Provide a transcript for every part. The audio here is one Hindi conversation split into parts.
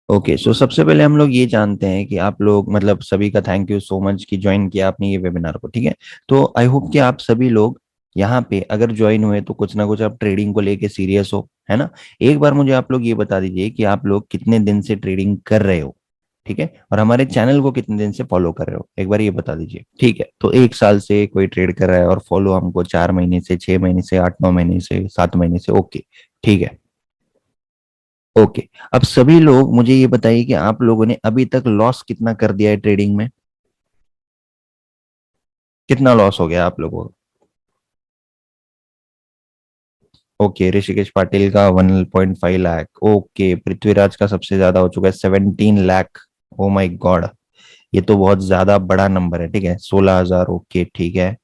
ओके, सो सबसे पहले हम लोग ये जानते हैं कि आप लोग मतलब सभी का थैंक यू सो मच कि ज्वाइन किया आपने ये वेबिनार को। ठीक है, तो आई होप कि आप सभी लोग यहाँ पे अगर ज्वाइन हुए तो कुछ ना कुछ आप ट्रेडिंग को लेके सीरियस हो, है ना। एक बार मुझे आप लोग ये बता दीजिए कि आप लोग कितने दिन से ट्रेडिंग कर रहे हो, ठीक है, और हमारे चैनल को कितने दिन से फॉलो कर रहे हो, एक बार ये बता दीजिए। ठीक है, तो 1 साल से कोई ट्रेड कर रहा है और फॉलो हमको 4 महीने से, 6 महीने से, 8-9 महीने से, 7 महीने से, ओके। ठीक है, ओके। अब सभी लोग मुझे ये बताइए कि आप लोगों ने अभी तक लॉस कितना कर दिया है ट्रेडिंग में, कितना लॉस हो गया आप लोगों को। ओके, ऋषिकेश पाटिल का 1.5 लाख, ओके, पृथ्वीराज का सबसे ज्यादा हो चुका है 17 लाख। ओ माय गॉड, ये तो बहुत ज्यादा बड़ा नंबर है। ठीक है, 16,000, ओके ठीक है।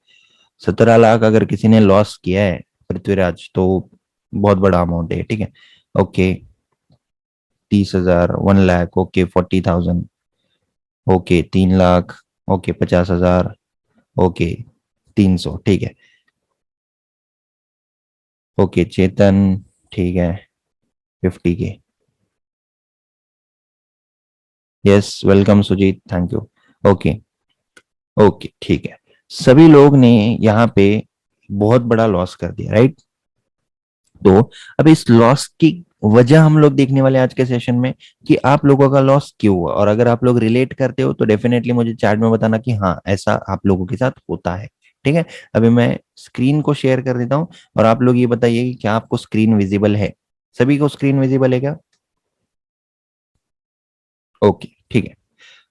17 लाख अगर किसी ने लॉस किया है पृथ्वीराज, तो बहुत बड़ा अमाउंट है। ठीक है, okay. 30,000, 1 lakh, okay, 40,000, okay, 3 lakh, okay, 50,000, okay, 300, ठीक है, ओके चेतन, ठीक है, 50 के। Yes, welcome Sujeet, thank you. Okay, okay ठीक है। सभी लोग ने यहाँ पे बहुत बड़ा लॉस कर दिया, राइट। तो अब इस लॉस की वजह हम लोग देखने वाले हैं आज के सेशन में, कि आप लोगों का लॉस क्यों हुआ, और अगर आप लोग रिलेट करते हो तो डेफिनेटली मुझे चैट में बताना कि हाँ ऐसा आप लोगों के साथ होता है। ठीक है, अभी मैं स्क्रीन को शेयर कर देता हूँ और आप लोग ये बताइए कि क्या आपको स्क्रीन विजिबल है। सभी को स्क्रीन विजिबल है क्या? ओके ठीक है,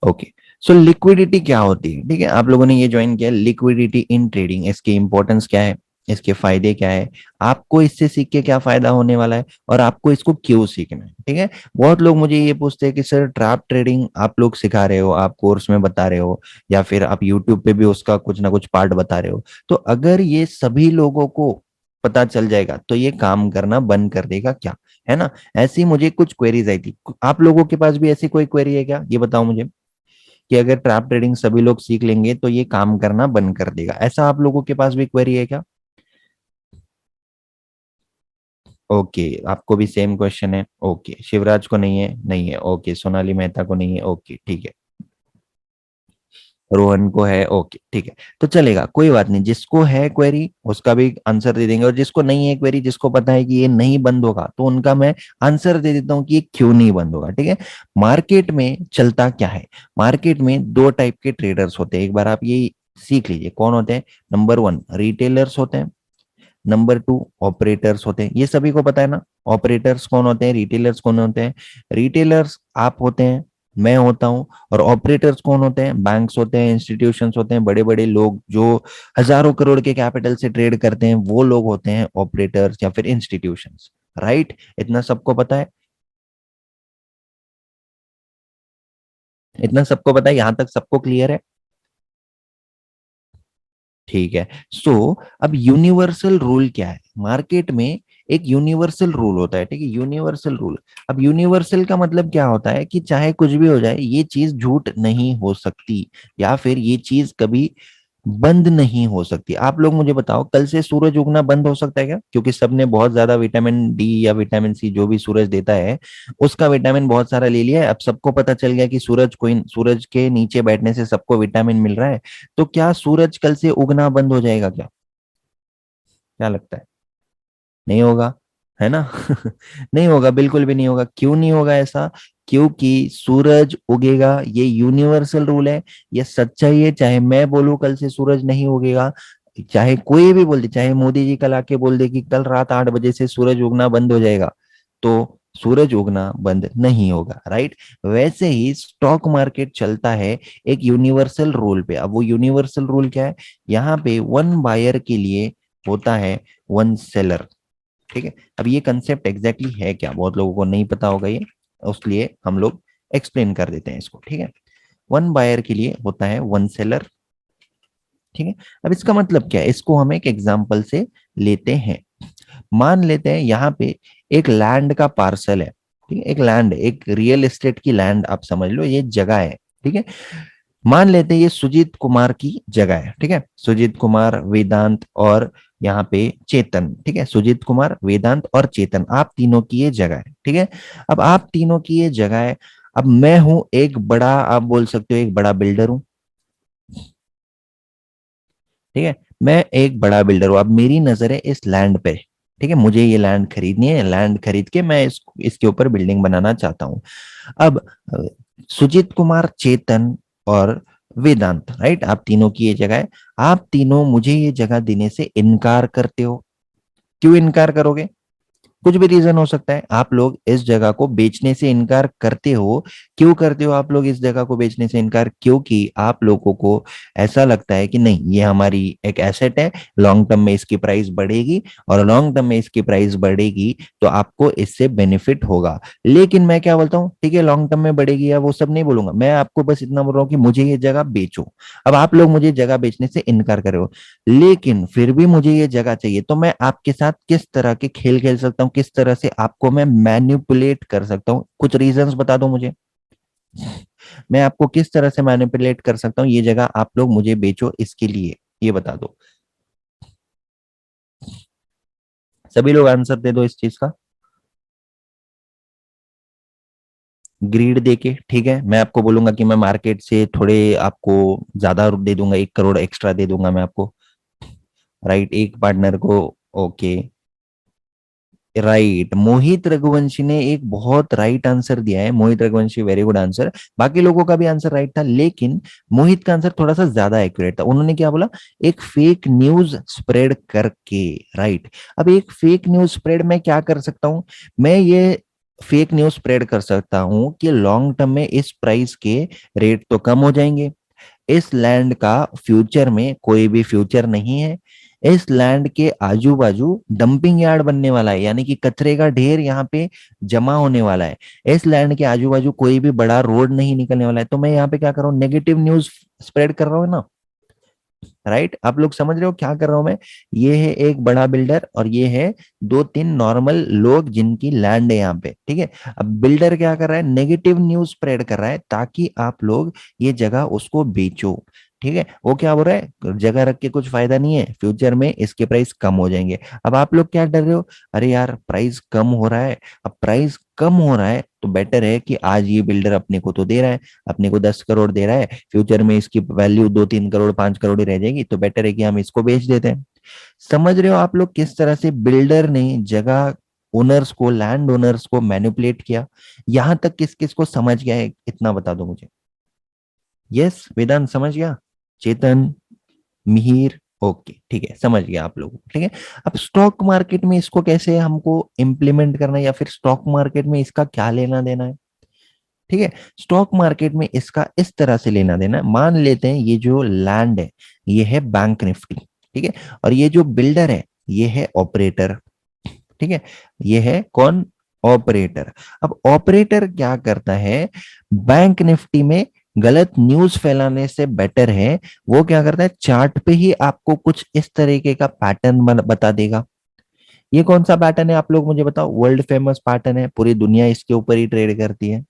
ओके। सो लिक्विडिटी क्या होती है, ठीक है, आप लोगों ने ये ज्वाइन किया लिक्विडिटी इन ट्रेडिंग, इसकी इंपॉर्टेंस क्या है, इसके फायदे क्या है, आपको इससे सीख के क्या फायदा होने वाला है, और आपको इसको क्यों सीखना है। ठीक है, बहुत लोग मुझे ये पूछते हैं कि सर ट्रैप ट्रेडिंग आप लोग सिखा रहे हो, आप कोर्स में बता रहे हो, या फिर आप यूट्यूब पे भी उसका कुछ ना कुछ पार्ट बता रहे हो, तो अगर ये सभी लोगों को पता चल जाएगा तो ये काम करना बंद कर देगा क्या, है ना। ऐसी मुझे कुछ क्वेरीज आई थी, आप लोगों के पास भी ऐसी कोई क्वेरी है क्या, ये बताओ मुझे, कि अगर ट्रैप ट्रेडिंग सभी लोग सीख लेंगे तो ये काम करना बंद कर देगा, ऐसा आप लोगों के पास भी क्वेरी है क्या? ओके, आपको भी सेम क्वेश्चन है, ओके, शिवराज को नहीं है, नहीं है, ओके, सोनाली मेहता को नहीं है, ओके ठीक है, रोहन को है, ओके ठीक है, तो चलेगा, कोई बात नहीं, जिसको है क्वेरी उसका भी आंसर दे देंगे, और जिसको नहीं है क्वेरी, जिसको पता है कि ये नहीं बंद होगा, तो उनका मैं आंसर दे देता हूँ कि ये क्यों नहीं बंद होगा। ठीक है, मार्केट में चलता क्या है, मार्केट में दो टाइप के ट्रेडर्स होते हैं, एक बार आप ये सीख लीजिए कौन होते हैं। नंबर वन रिटेलर्स होते हैं, नंबर टू ऑपरेटर्स होते हैं, ये सभी को पता है ना। ऑपरेटर्स कौन होते हैं, रिटेलर्स कौन होते हैं। रिटेलर्स आप होते हैं, मैं होता हूं, और ऑपरेटर्स कौन होते हैं, बैंक्स होते हैं, इंस्टीट्यूशंस होते हैं, बड़े बड़े लोग जो हजारों करोड़ के कैपिटल से ट्रेड करते हैं, वो लोग होते हैं ऑपरेटर्स या फिर इंस्टीट्यूशंस, राइट। इतना सबको पता है, इतना सबको पता है, यहां तक सबको क्लियर है। ठीक है, सो अब यूनिवर्सल रूल क्या है मार्केट में, एक यूनिवर्सल रूल होता है, ठीक है, यूनिवर्सल रूल। अब यूनिवर्सल का मतलब क्या होता है कि चाहे कुछ भी हो जाए ये चीज झूठ नहीं हो सकती, या फिर ये चीज कभी बंद नहीं हो सकती। आप लोग मुझे बताओ कल से सूरज उगना बंद हो सकता है क्या, क्योंकि सबने बहुत ज्यादा विटामिन डी या विटामिन सी जो भी सूरज देता है उसका विटामिन बहुत सारा ले लिया है, अब सबको पता चल गया कि सूरज के नीचे बैठने से सबको विटामिन मिल रहा है, तो क्या सूरज कल से उगना बंद हो जाएगा क्या? क्या लगता है? नहीं होगा, है ना। नहीं होगा, बिल्कुल भी नहीं होगा। क्यों नहीं होगा ऐसा? क्योंकि सूरज उगेगा, ये यूनिवर्सल रूल है, ये सच्चाई है, चाहे मैं बोलूं कल से सूरज नहीं उगेगा, चाहे कोई भी बोल दे, चाहे मोदी जी कल आके बोल दे कि कल रात 8 बजे से सूरज उगना बंद हो जाएगा, तो सूरज उगना बंद नहीं होगा, राइट। वैसे ही स्टॉक मार्केट चलता है एक यूनिवर्सल रूल पे। अब वो यूनिवर्सल रूल क्या है, यहाँ पे वन बायर के लिए होता है वन सेलर। ठीक है, अब ये कंसेप्ट एग्जैक्टली exactly है क्या, बहुत लोगों को नहीं पता होगा ये, उसलिए हम लोग एक्सप्लेन कर देते हैं इसको। ठीक है, वन बायर के लिए होता है वन सेलर। ठीक है, अब इसका मतलब क्या है, इसको हम एक एग्जांपल से लेते हैं। मान लेते हैं यहाँ पे एक लैंड का पार्सल है, ठीक है, एक लैंड, एक रियल एस्टेट की लैंड आप समझ लो, ये जगह है। ठीक है, मान लेते हैं ये सुजीत कुमार की जगह है, ठीक है, सुजीत कुमार, वेदांत और यहाँ पे चेतन, ठीक है, सुजीत कुमार, वेदांत और चेतन, आप तीनों की ये जगह है। ठीक है, अब आप तीनों की ये जगह है, अब मैं हूं एक बड़ा, आप बोल सकते हो एक बड़ा बिल्डर हूं, ठीक है, मैं एक बड़ा बिल्डर हूं, अब मेरी नजर है इस लैंड पे, ठीक है, मुझे ये लैंड खरीदनी है, लैंड खरीद के मैं इसके ऊपर बिल्डिंग बनाना चाहता हूँ। अब सुजीत कुमार, चेतन और वेदांत, राइट, आप तीनों की ये जगह है, आप तीनों मुझे ये जगह देने से इनकार करते हो। क्यों इनकार करोगे? कुछ भी रीजन हो सकता है, आप लोग इस जगह को बेचने से इनकार करते हो। क्यों करते हो आप लोग इस जगह को बेचने से इनकार? क्योंकि आप लोगों को ऐसा लगता है कि नहीं, ये हमारी एक एसेट है, लॉन्ग टर्म में इसकी प्राइस बढ़ेगी, और लॉन्ग टर्म में इसकी प्राइस बढ़ेगी तो आपको इससे बेनिफिट होगा। लेकिन मैं क्या बोलता हूँ, ठीक है, लॉन्ग टर्म में बढ़ेगी या वो सब नहीं बोलूंगा, मैं आपको बस इतना बोल रहा हूँ कि मुझे ये जगह बेचो। अब आप लोग मुझे जगह बेचने से इनकार कर रहे हो, लेकिन फिर भी मुझे ये जगह चाहिए, तो मैं आपके साथ किस तरह के खेल खेल सकता हूँ, किस तरह से आपको मैं मैनिपुलेट कर सकता हूँ, कुछ रीजंस बता दो मुझे। मैं आपको किस तरह से मैनिपुलेट कर सकता हूँ ये जगह आप लोग मुझे बेचो इसके लिए, ये बता दो। सभी लोग आंसर दे दो इस चीज का। ग्रीड देके, ठीक है, मैं आपको बोलूंगा कि मैं मार्केट से थोड़े आपको ज्यादा दे दूंगा, 1 करोड़ एक्स्ट्रा दे दूंगा मैं आपको, राइट, एक पार्टनर को। ओके, राइट, मोहित रघुवंशी ने एक बहुत राइट आंसर दिया है, मोहित रघुवंशी, वेरी गुड आंसर। बाकी लोगों का भी आंसर राइट था, लेकिन मोहित का आंसर थोड़ा सा ज्यादा एक्यूरेट था। उन्होंने क्या बोला? एक फेक न्यूज स्प्रेड करके, राइट। अब एक फेक न्यूज स्प्रेड मैं क्या कर सकता हूं? मैं ये फेक न्यूज स्प्रेड कर सकता हूं कि लॉन्ग टर्म में इस प्राइस के रेट तो कम हो जाएंगे, इस लैंड का फ्यूचर में कोई भी फ्यूचर नहीं है, इस लैंड के आजू बाजू डंपिंग यार्ड बनने वाला है, यानी कि कचरे का ढेर यहाँ पे जमा होने वाला है, इस लैंड के आजू बाजू कोई भी बड़ा रोड नहीं निकलने वाला है, तो मैं यहाँ पे क्या कर रहा हूँ? नेगेटिव न्यूज स्प्रेड कर रहा हूँ ना, राइट। आप लोग समझ रहे हो क्या कर रहा हूं मैं? ये है एक बड़ा बिल्डर और ये है दो तीन नॉर्मल लोग जिनकी लैंड है यहाँ पे, ठीक है। अब बिल्डर क्या कर रहा है? नेगेटिव न्यूज स्प्रेड कर रहा है ताकि आप लोग ये जगह उसको बेचो, ठीक है। वो क्या बोल रहा है? जगह रख के कुछ फायदा नहीं है, फ्यूचर में इसके प्राइस कम हो जाएंगे। अब आप लोग क्या डर रहे हो? अरे यार, प्राइस कम हो रहा है, अब प्राइस कम हो रहा है तो बेटर है कि आज ये बिल्डर अपने को तो दे रहा है, अपने को 10 करोड़ दे रहा है, फ्यूचर में इसकी वैल्यू 2-3 करोड़ 5 करोड़ ही रह जाएगी, तो बेटर है कि हम इसको बेच देते हैं। समझ रहे हो आप लोग किस तरह से बिल्डर ने जगह ओनर्स को, लैंड ओनर्स को मैनिपुलेट किया? यहां तक किस किस को समझ गया है, इतना बता दो मुझे। यस, वेदांत समझ गया, चेतन, मिहिर, ओके, ठीक है, समझ गया आप लोग, ठीक है। अब स्टॉक मार्केट में इसको कैसे हमको इम्प्लीमेंट करना है, या फिर स्टॉक मार्केट में इसका क्या लेना देना है, ठीक है। स्टॉक मार्केट में इसका इस तरह से लेना देना है, मान लेते हैं ये जो लैंड है ये है बैंक निफ्टी, ठीक है, और ये जो बिल्डर है ये है ऑपरेटर, ठीक है। ये है कौन? ऑपरेटर। अब ऑपरेटर क्या करता है? बैंक निफ्टी में गलत न्यूज फैलाने से बेटर है वो क्या करता है, चार्ट पे ही आपको कुछ इस तरीके का पैटर्न बता देगा। ये कौन सा पैटर्न है आप लोग मुझे बताओ? वर्ल्ड फेमस पैटर्न है, पूरी दुनिया इसके ऊपर ही ट्रेड करती है।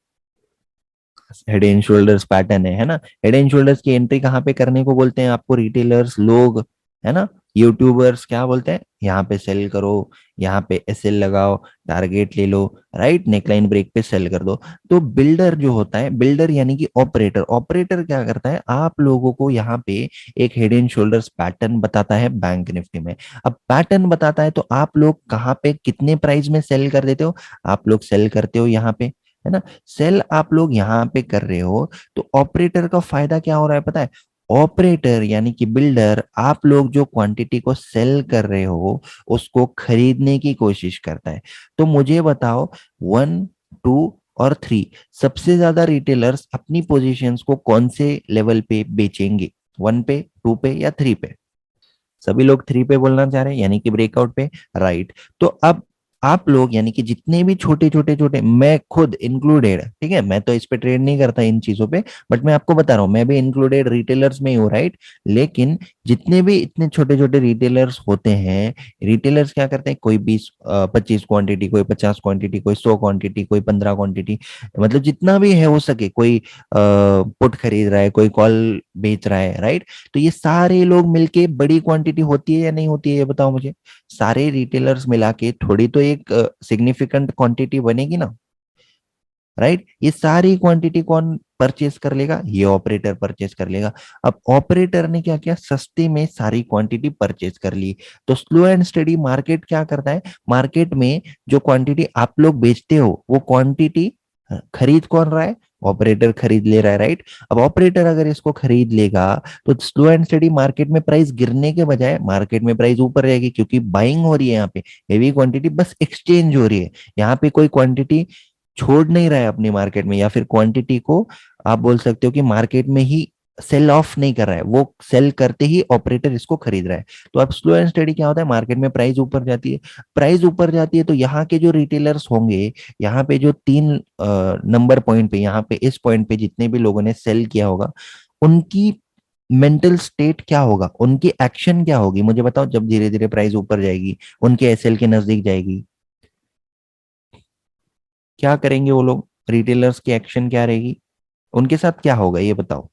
हेड एंड शोल्डर्स पैटर्न है ना। हेड एंड शोल्डर्स की एंट्री कहाँ पे करने को बोलते हैं आपको? रिटेलर्स लोग, है ना, यूट्यूबर्स क्या बोलते हैं? यहाँ पे सेल करो, यहाँ पे एसएल लगाओ, टारगेट ले लो, राइट, नेकलाइन ब्रेक पे सेल कर दो। तो बिल्डर जो होता है, बिल्डर यानी कि ऑपरेटर, ऑपरेटर क्या करता है? आप लोगों को यहाँ पे एक हेड एंड शोल्डर्स पैटर्न बताता है बैंक निफ्टी में। अब पैटर्न बताता है तो आप लोग कहाँ पे कितने प्राइस में सेल कर देते हो? आप लोग सेल करते हो यहाँ पे, है ना। सेल आप लोग यहाँ पे कर रहे हो, तो ऑपरेटर का फायदा क्या हो रहा है पता है? ऑपरेटर यानी कि बिल्डर, आप लोग जो क्वांटिटी को सेल कर रहे हो उसको खरीदने की कोशिश करता है। तो मुझे बताओ, 1, 2 और 3, सबसे ज्यादा रिटेलर्स अपनी पोजीशंस को कौन से लेवल पे बेचेंगे? 1 पे, 2 पे या 3 पे? सभी लोग 3 पे बोलना चाह रहे हैं, यानी कि ब्रेकआउट पे, राइट। तो अब आप लोग यानी कि जितने भी छोटे छोटे छोटे, मैं खुद इंक्लूडेड, ठीक है, मैं तो इस पे ट्रेड नहीं करता इन चीजों पे, बट मैं आपको बता रहा हूँ मैं भी इंक्लूडेड रिटेलर्स में ही हूँ, राइट। लेकिन जितने भी इतने छोटे छोटे रिटेलर्स होते हैं, रिटेलर्स क्या करते हैं? कोई 20-25 क्वांटिटी, कोई 50 क्वांटिटी, कोई 100 क्वांटिटी, कोई 15 क्वांटिटी, मतलब जितना भी है हो सके, कोई पुट खरीद रहा है, कोई कॉल बेच रहा है, राइट। तो ये सारे लोग मिलके बड़ी क्वांटिटी होती है या नहीं होती है, ये बताओ मुझे। सारे रिटेलर्स मिला के थोड़ी तो एक सिग्निफिकेंट क्वांटिटी बनेगी ना। राइट। ये सारी क्वांटिटी कौन परचेज कर लेगा? ये ऑपरेटर परचेज कर लेगा। अब ऑपरेटर ने क्या किया? सस्ते में सारी क्वांटिटी परचेज कर ली। तो स्लो एंड स्टडी मार्केट क्या करता है? मार्केट में जो क्वांटिटी आप लोग बेचते हो वो क्वांटिटी खरीद कौन रहा है? ऑपरेटर खरीद ले रहा है, राइट। अब ऑपरेटर अगर इसको खरीद लेगा तो स्लो एंड स्टडी मार्केट में प्राइस गिरने के बजाय मार्केट में प्राइस ऊपर रहेगी, क्योंकि बाइंग हो रही है यहाँ पे, हेवी क्वांटिटी बस एक्सचेंज हो रही है। यहाँ पे कोई क्वांटिटी छोड़ नहीं रहा है अपनी मार्केट में, या फिर क्वांटिटी को आप बोल सकते हो कि मार्केट में ही सेल ऑफ नहीं कर रहा है, वो सेल करते ही ऑपरेटर इसको खरीद रहा है। तो अब स्लो एंड स्टडी क्या होता है? मार्केट में प्राइस ऊपर जाती है, प्राइस ऊपर जाती है तो यहाँ के जो रिटेलर्स होंगे, यहाँ पे जो तीन नंबर पॉइंट पे, यहाँ पे इस पॉइंट पे जितने भी लोगों ने सेल किया होगा, उनकी मेंटल स्टेट क्या होगा, उनकी एक्शन क्या होगी, मुझे बताओ। जब धीरे धीरे प्राइस ऊपर जाएगी, उनके एसएल के नजदीक जाएगी, क्या करेंगे वो लोग? रिटेलर्स की एक्शन क्या रहेगी? उनके साथ क्या होगा ये बताओ?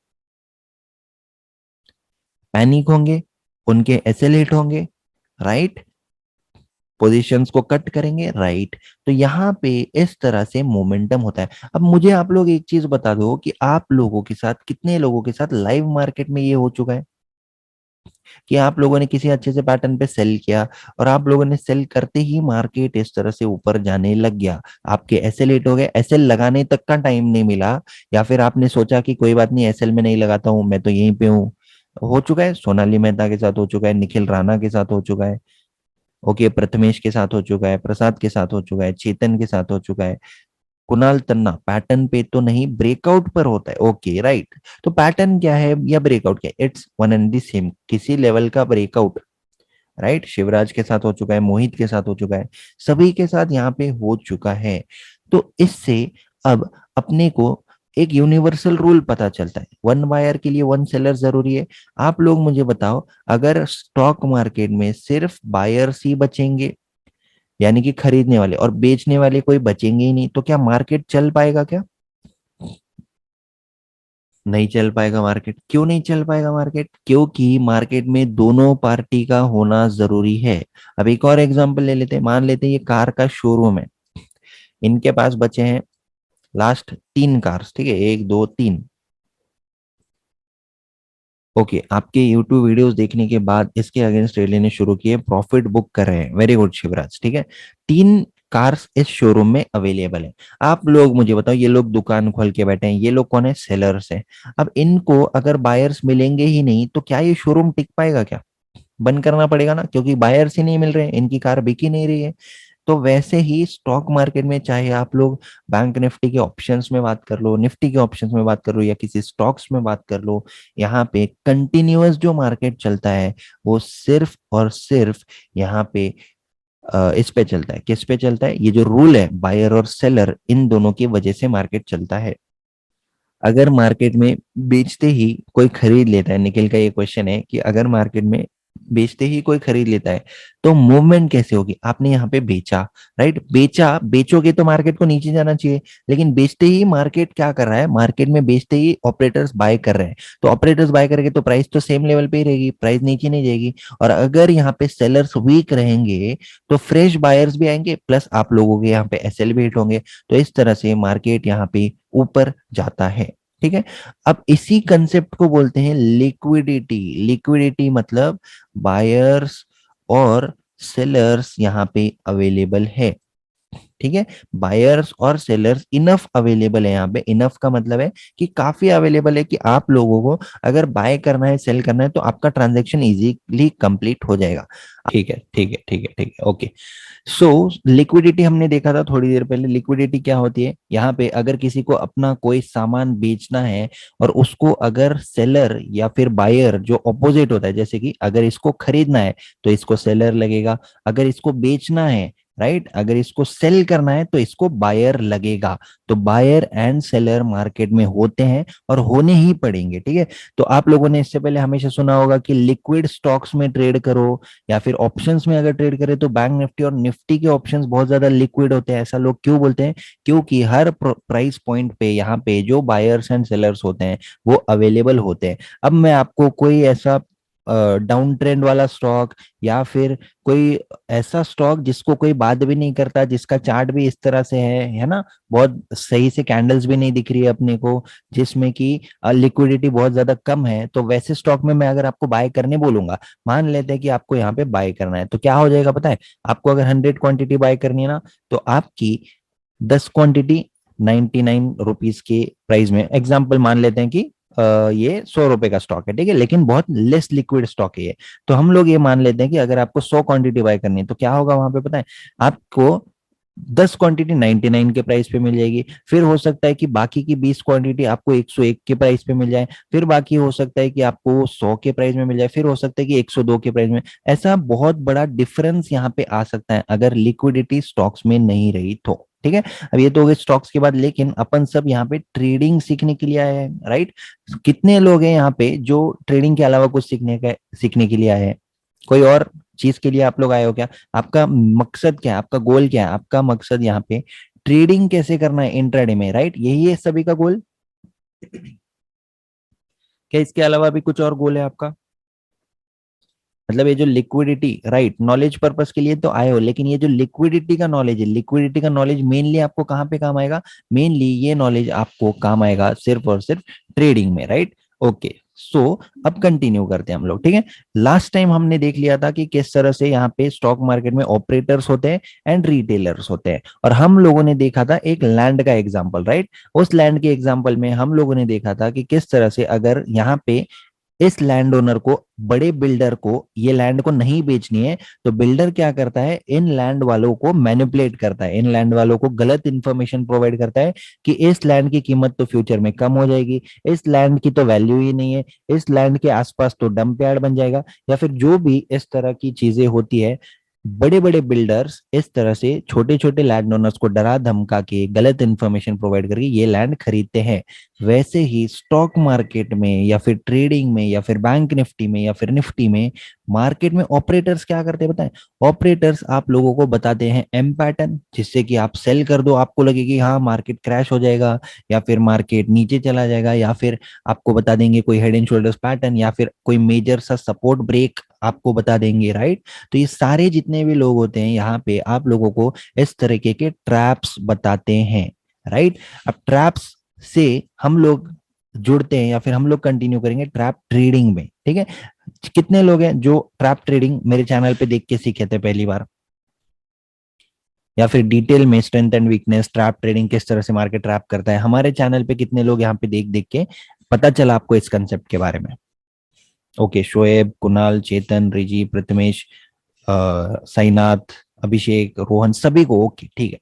पैनिक होंगे, उनके एसेलेट होंगे, राइट। पोजीशंस को कट करेंगे, राइट। तो यहाँ पे इस तरह से मोमेंटम होता है। अब मुझे आप लोग एक चीज बता दो कि आप लोगों के साथ, कितने लोगों के साथ लाइव मार्केट में ये हो चुका है कि आप लोगों ने किसी अच्छे से पैटर्न पे सेल किया, और आप लोगों ने सेल करते ही मार्केट इस तरह से ऊपर जाने लग गया, आपके एसएल 8 हो गए, एसएल लगाने तक का टाइम नहीं मिला, या फिर आपने सोचा कि कोई बात नहीं, एसएल में नहीं लगाता हूँ, मैं तो यहीं पे हूँ। हो चुका है, सोनाली मेहता के साथ हो चुका है, निखिल राणा के साथ हो चुका है, ओके, प्रथमेश के साथ हो चुका है, प्रसाद के साथ हो चुका है, चेतन के साथ हो चुका है, कुणाल तन्ना पैटर्न पे तो नहीं, ब्रेकआउट पर होता है, ओके राइट। तो पैटर्न क्या है या ब्रेकआउट क्या है? It's one and the same, किसी लेवल का ब्रेकआउट, राइट। शिवराज के साथ हो चुका है, मोहित के साथ हो चुका है, सभी के साथ यहाँ पे हो चुका है। तो इससे अब अपने को एक यूनिवर्सल रूल पता चलता है, वन बायर के लिए वन सेलर जरूरी है। आप लोग मुझे बताओ, अगर स्टॉक मार्केट में सिर्फ बायर्स ही बचेंगे, यानी कि खरीदने वाले, और बेचने वाले कोई बचेंगे ही नहीं, तो क्या मार्केट चल पाएगा क्या? नहीं चल पाएगा मार्केट। क्यों नहीं चल पाएगा मार्केट? क्योंकि मार्केट में दोनों पार्टी का होना जरूरी है। अब एक और एग्जांपल ले लेते हैं, मान लेते हैं ये कार का शोरूम है, इनके पास बचे हैं लास्ट 3 कार्स, ठीक है, 1 2 3। ओके, आपके YouTube वीडियोस देखने के बाद इसके अगेंस्ट ट्रेड लेने शुरू किए, प्रॉफिट बुक कर रहे हैं, वेरी गुड शिवराज, ठीक है। 3 कार्स इस शोरूम में अवेलेबल है। आप लोग मुझे बताओ, ये लोग दुकान खोल के बैठे हैं, ये लोग कौन है? सेलर्स हैं। अब इनको अगर बायर्स मिलेंगे ही नहीं तो क्या ये शोरूम टिक पाएगा क्या? बंद करना पड़ेगा ना, क्योंकि बायर्स ही नहीं मिल रहे हैं, इनकी कार बिक ही नहीं रही है। तो वैसे ही स्टॉक मार्केट में, चाहे आप लोग बैंक निफ्टी के ऑप्शंस में बात कर लो, निफ्टी के ऑप्शंस में बात कर लो, या किसी स्टॉक्स में बात कर लो, यहाँ पे कंटिन्यूअस जो मार्केट चलता है वो सिर्फ और सिर्फ यहाँ पे इस पे चलता है। किस पे चलता है? ये जो रूल है बायर और सेलर, इन दोनों की वजह से मार्केट चलता है। अगर मार्केट में बेचते ही कोई खरीद लेता है, निखिल का ये क्वेश्चन है कि अगर मार्केट में बेचते ही कोई खरीद लेता है तो मूवमेंट कैसे होगी? आपने यहाँ पे बेचा, राइट, बेचा, बेचोगे तो मार्केट को नीचे जाना चाहिए, लेकिन बेचते ही मार्केट क्या कर रहा है? मार्केट में बेचते ही ऑपरेटर्स बाय कर रहे हैं, तो ऑपरेटर्स बाय करेंगे तो प्राइस तो सेम लेवल पे ही रहेगी, प्राइस नीचे नहीं जाएगी। और अगर यहाँ पे सेलर्स वीक रहेंगे तो फ्रेश बायर्स भी आएंगे, प्लस आप लोगों के यहाँ पे एसएल भी हिट होंगे, तो इस तरह से मार्केट यहाँ पे ऊपर जाता है, ठीक है। अब इसी कंसेप्ट को बोलते हैं लिक्विडिटी। लिक्विडिटी मतलब बायर्स और सेलर्स यहाँ पे अवेलेबल है, ठीक है। बायर्स और सेलर्स इनफ अवेलेबल है। यहाँ पे इनफ का मतलब है कि काफी अवेलेबल है, कि आप लोगों को अगर बाय करना है, सेल करना है, तो आपका ट्रांजेक्शन इजीली कंप्लीट हो जाएगा। ठीक है, ठीक है, ठीक है, ठीक है, ओके। सो लिक्विडिटी हमने देखा था थोड़ी देर पहले। लिक्विडिटी क्या होती है? यहाँ पे अगर किसी को अपना कोई सामान बेचना है, और उसको अगर सेलर या फिर बायर जो ऑपोजिट होता है, जैसे कि अगर इसको खरीदना है तो इसको सेलर लगेगा, अगर इसको बेचना है, राइट, अगर इसको सेल करना है तो इसको बायर लगेगा। तो बायर एंड सेलर मार्केट में होते हैं और होने ही पड़ेंगे, ठीक है। तो आप लोगों ने इससे पहले हमेशा सुना होगा कि लिक्विड स्टॉक्स में ट्रेड करो, या फिर ऑप्शंस में अगर ट्रेड करें तो बैंक निफ्टी और निफ्टी के ऑप्शंस बहुत ज्यादा लिक्विड होते हैं। ऐसा लोग क्यों बोलते हैं? क्योंकि हर प्राइस पॉइंट पे यहाँ पे जो बायर्स एंड सेलर्स होते हैं वो अवेलेबल होते हैं। अब मैं आपको कोई ऐसा डाउन ट्रेंड वाला स्टॉक, या फिर कोई ऐसा स्टॉक जिसको कोई बात भी नहीं करता, जिसका चार्ट भी इस तरह से है ना, बहुत सही से कैंडल्स भी नहीं दिख रही है अपने को, जिसमें कि लिक्विडिटी बहुत ज्यादा कम है, तो वैसे स्टॉक में मैं अगर आपको बाय करने बोलूंगा, मान लेते हैं कि आपको यहाँ पे बाय करना है, तो क्या हो जाएगा पता है? आपको अगर 100 क्वांटिटी बाय करनी है ना, तो आपकी 10 क्वांटिटी 99 रुपीज के प्राइस में, एग्जाम्पल मान लेते हैं कि ये 100 रुपए का स्टॉक है, ठीक है, लेकिन बहुत लेस लिक्विड स्टॉक है ये। तो हम लोग ये मान लेते हैं कि अगर आपको 100 क्वांटिटी बाय करनी है, तो क्या होगा वहां पे पता है? आपको 10 क्वांटिटी 99 के प्राइस पे मिल जाएगी। फिर हो सकता है कि बाकी की 20 क्वांटिटी आपको 101 के प्राइस पे मिल जाए, फिर बाकी हो सकता है कि आपको 100 के प्राइस में मिल जाए, फिर हो सकता है कि 102 के प्राइस में। ऐसा बहुत बड़ा डिफरेंस यहाँ पे आ सकता है अगर लिक्विडिटी स्टॉक्स में नहीं रही तो, ठीक है। अब ये तो हो गए स्टॉक्स के बाद, लेकिन अपन सब यहाँ पे ट्रेडिंग सीखने के लिए आए हैं, राइट? कितने लोग हैं यहाँ पे जो ट्रेडिंग के अलावा कुछ सीखने के लिए आए हैं? कोई और चीज के लिए आप लोग आए हो क्या? आपका मकसद क्या है? आपका गोल क्या है? आपका मकसद यहाँ पे ट्रेडिंग कैसे करना है इंट्राडे में, राइट? यही है सभी का गोल। क्या इसके अलावा भी कुछ और गोल है आपका? मतलब ये जो लिक्विडिटी, राइट, नॉलेज पर्पस के लिए तो आए हो, लेकिन ये जो लिक्विडिटी का नॉलेज है, लिक्विडिटी का नॉलेज मेनली आपको कहाँ पे काम आएगा? मेनली ये नॉलेज आपको काम आएगा सिर्फ और सिर्फ ट्रेडिंग में, राइट? ओके, सो अब कंटिन्यू करते हैं हम लोग, ठीक है। लास्ट टाइम हमने देख लिया था कि किस तरह से यहाँ पे स्टॉक मार्केट में ऑपरेटर्स होते हैं एंड रिटेलर्स होते हैं, और हम लोगों ने देखा था एक लैंड का एग्जांपल, राइट? उस लैंड के एग्जांपल में हम लोगों ने देखा था कि किस तरह से अगर यहाँ पे इस लैंड ओनर को, बड़े बिल्डर को ये लैंड को नहीं बेचनी है, तो बिल्डर क्या करता है? इन लैंड वालों को मैनिपुलेट करता है, इन लैंड वालों को गलत इंफॉर्मेशन प्रोवाइड करता है कि इस लैंड की कीमत तो फ्यूचर में कम हो जाएगी, इस लैंड की तो वैल्यू ही नहीं है, इस लैंड के आसपास तो डंप यार्ड बन जाएगा, या फिर जो भी इस तरह की चीजें होती है। बड़े बड़े बिल्डर्स इस तरह से छोटे छोटे लैंड ओनर्स को डरा धमका के गलत इंफॉर्मेशन प्रोवाइड करके ये लैंड खरीदते हैं। वैसे ही स्टॉक मार्केट में या फिर ट्रेडिंग में या फिर बैंक निफ्टी में या फिर निफ्टी में, मार्केट में ऑपरेटर्स क्या करते हैं बताएं? ऑपरेटर्स आप लोगों को बताते हैं एम पैटर्न, जिससे कि आप सेल कर दो, आपको लगे कि हाँ मार्केट क्रैश हो जाएगा, या फिर मार्केट नीचे चला जाएगा, या फिर आपको बता देंगे कोई हेड एंड शोल्डर्स पैटर्न, या फिर कोई मेजर सा सपोर्ट ब्रेक आपको बता देंगे, राइट? तो ये सारे जितने भी लोग होते हैं यहाँ पे आप लोगों को इस तरीके के ट्रैप्स बताते हैं, राइट? अब ट्रैप्स से हम लोग जुड़ते हैं या फिर हम लोग कंटिन्यू करेंगे ट्रैप ट्रेडिंग में, ठीक है। कितने लोग हैं जो ट्रैप ट्रेडिंग मेरे चैनल पे देख के सीखे थे पहली बार, या फिर डिटेल में strength and weakness, trap trading किस तरह से मार्केट ट्रैप करता है, हमारे चैनल पे कितने लोग यहाँ पे देख देख के पता चला आपको इस कंसेप्ट के बारे में? ओके, शोएब, कुणाल, चेतन, रिजी, प्रथमेश, साईनाथ, अभिषेक, रोहन, सभी को ओके, ठीक है।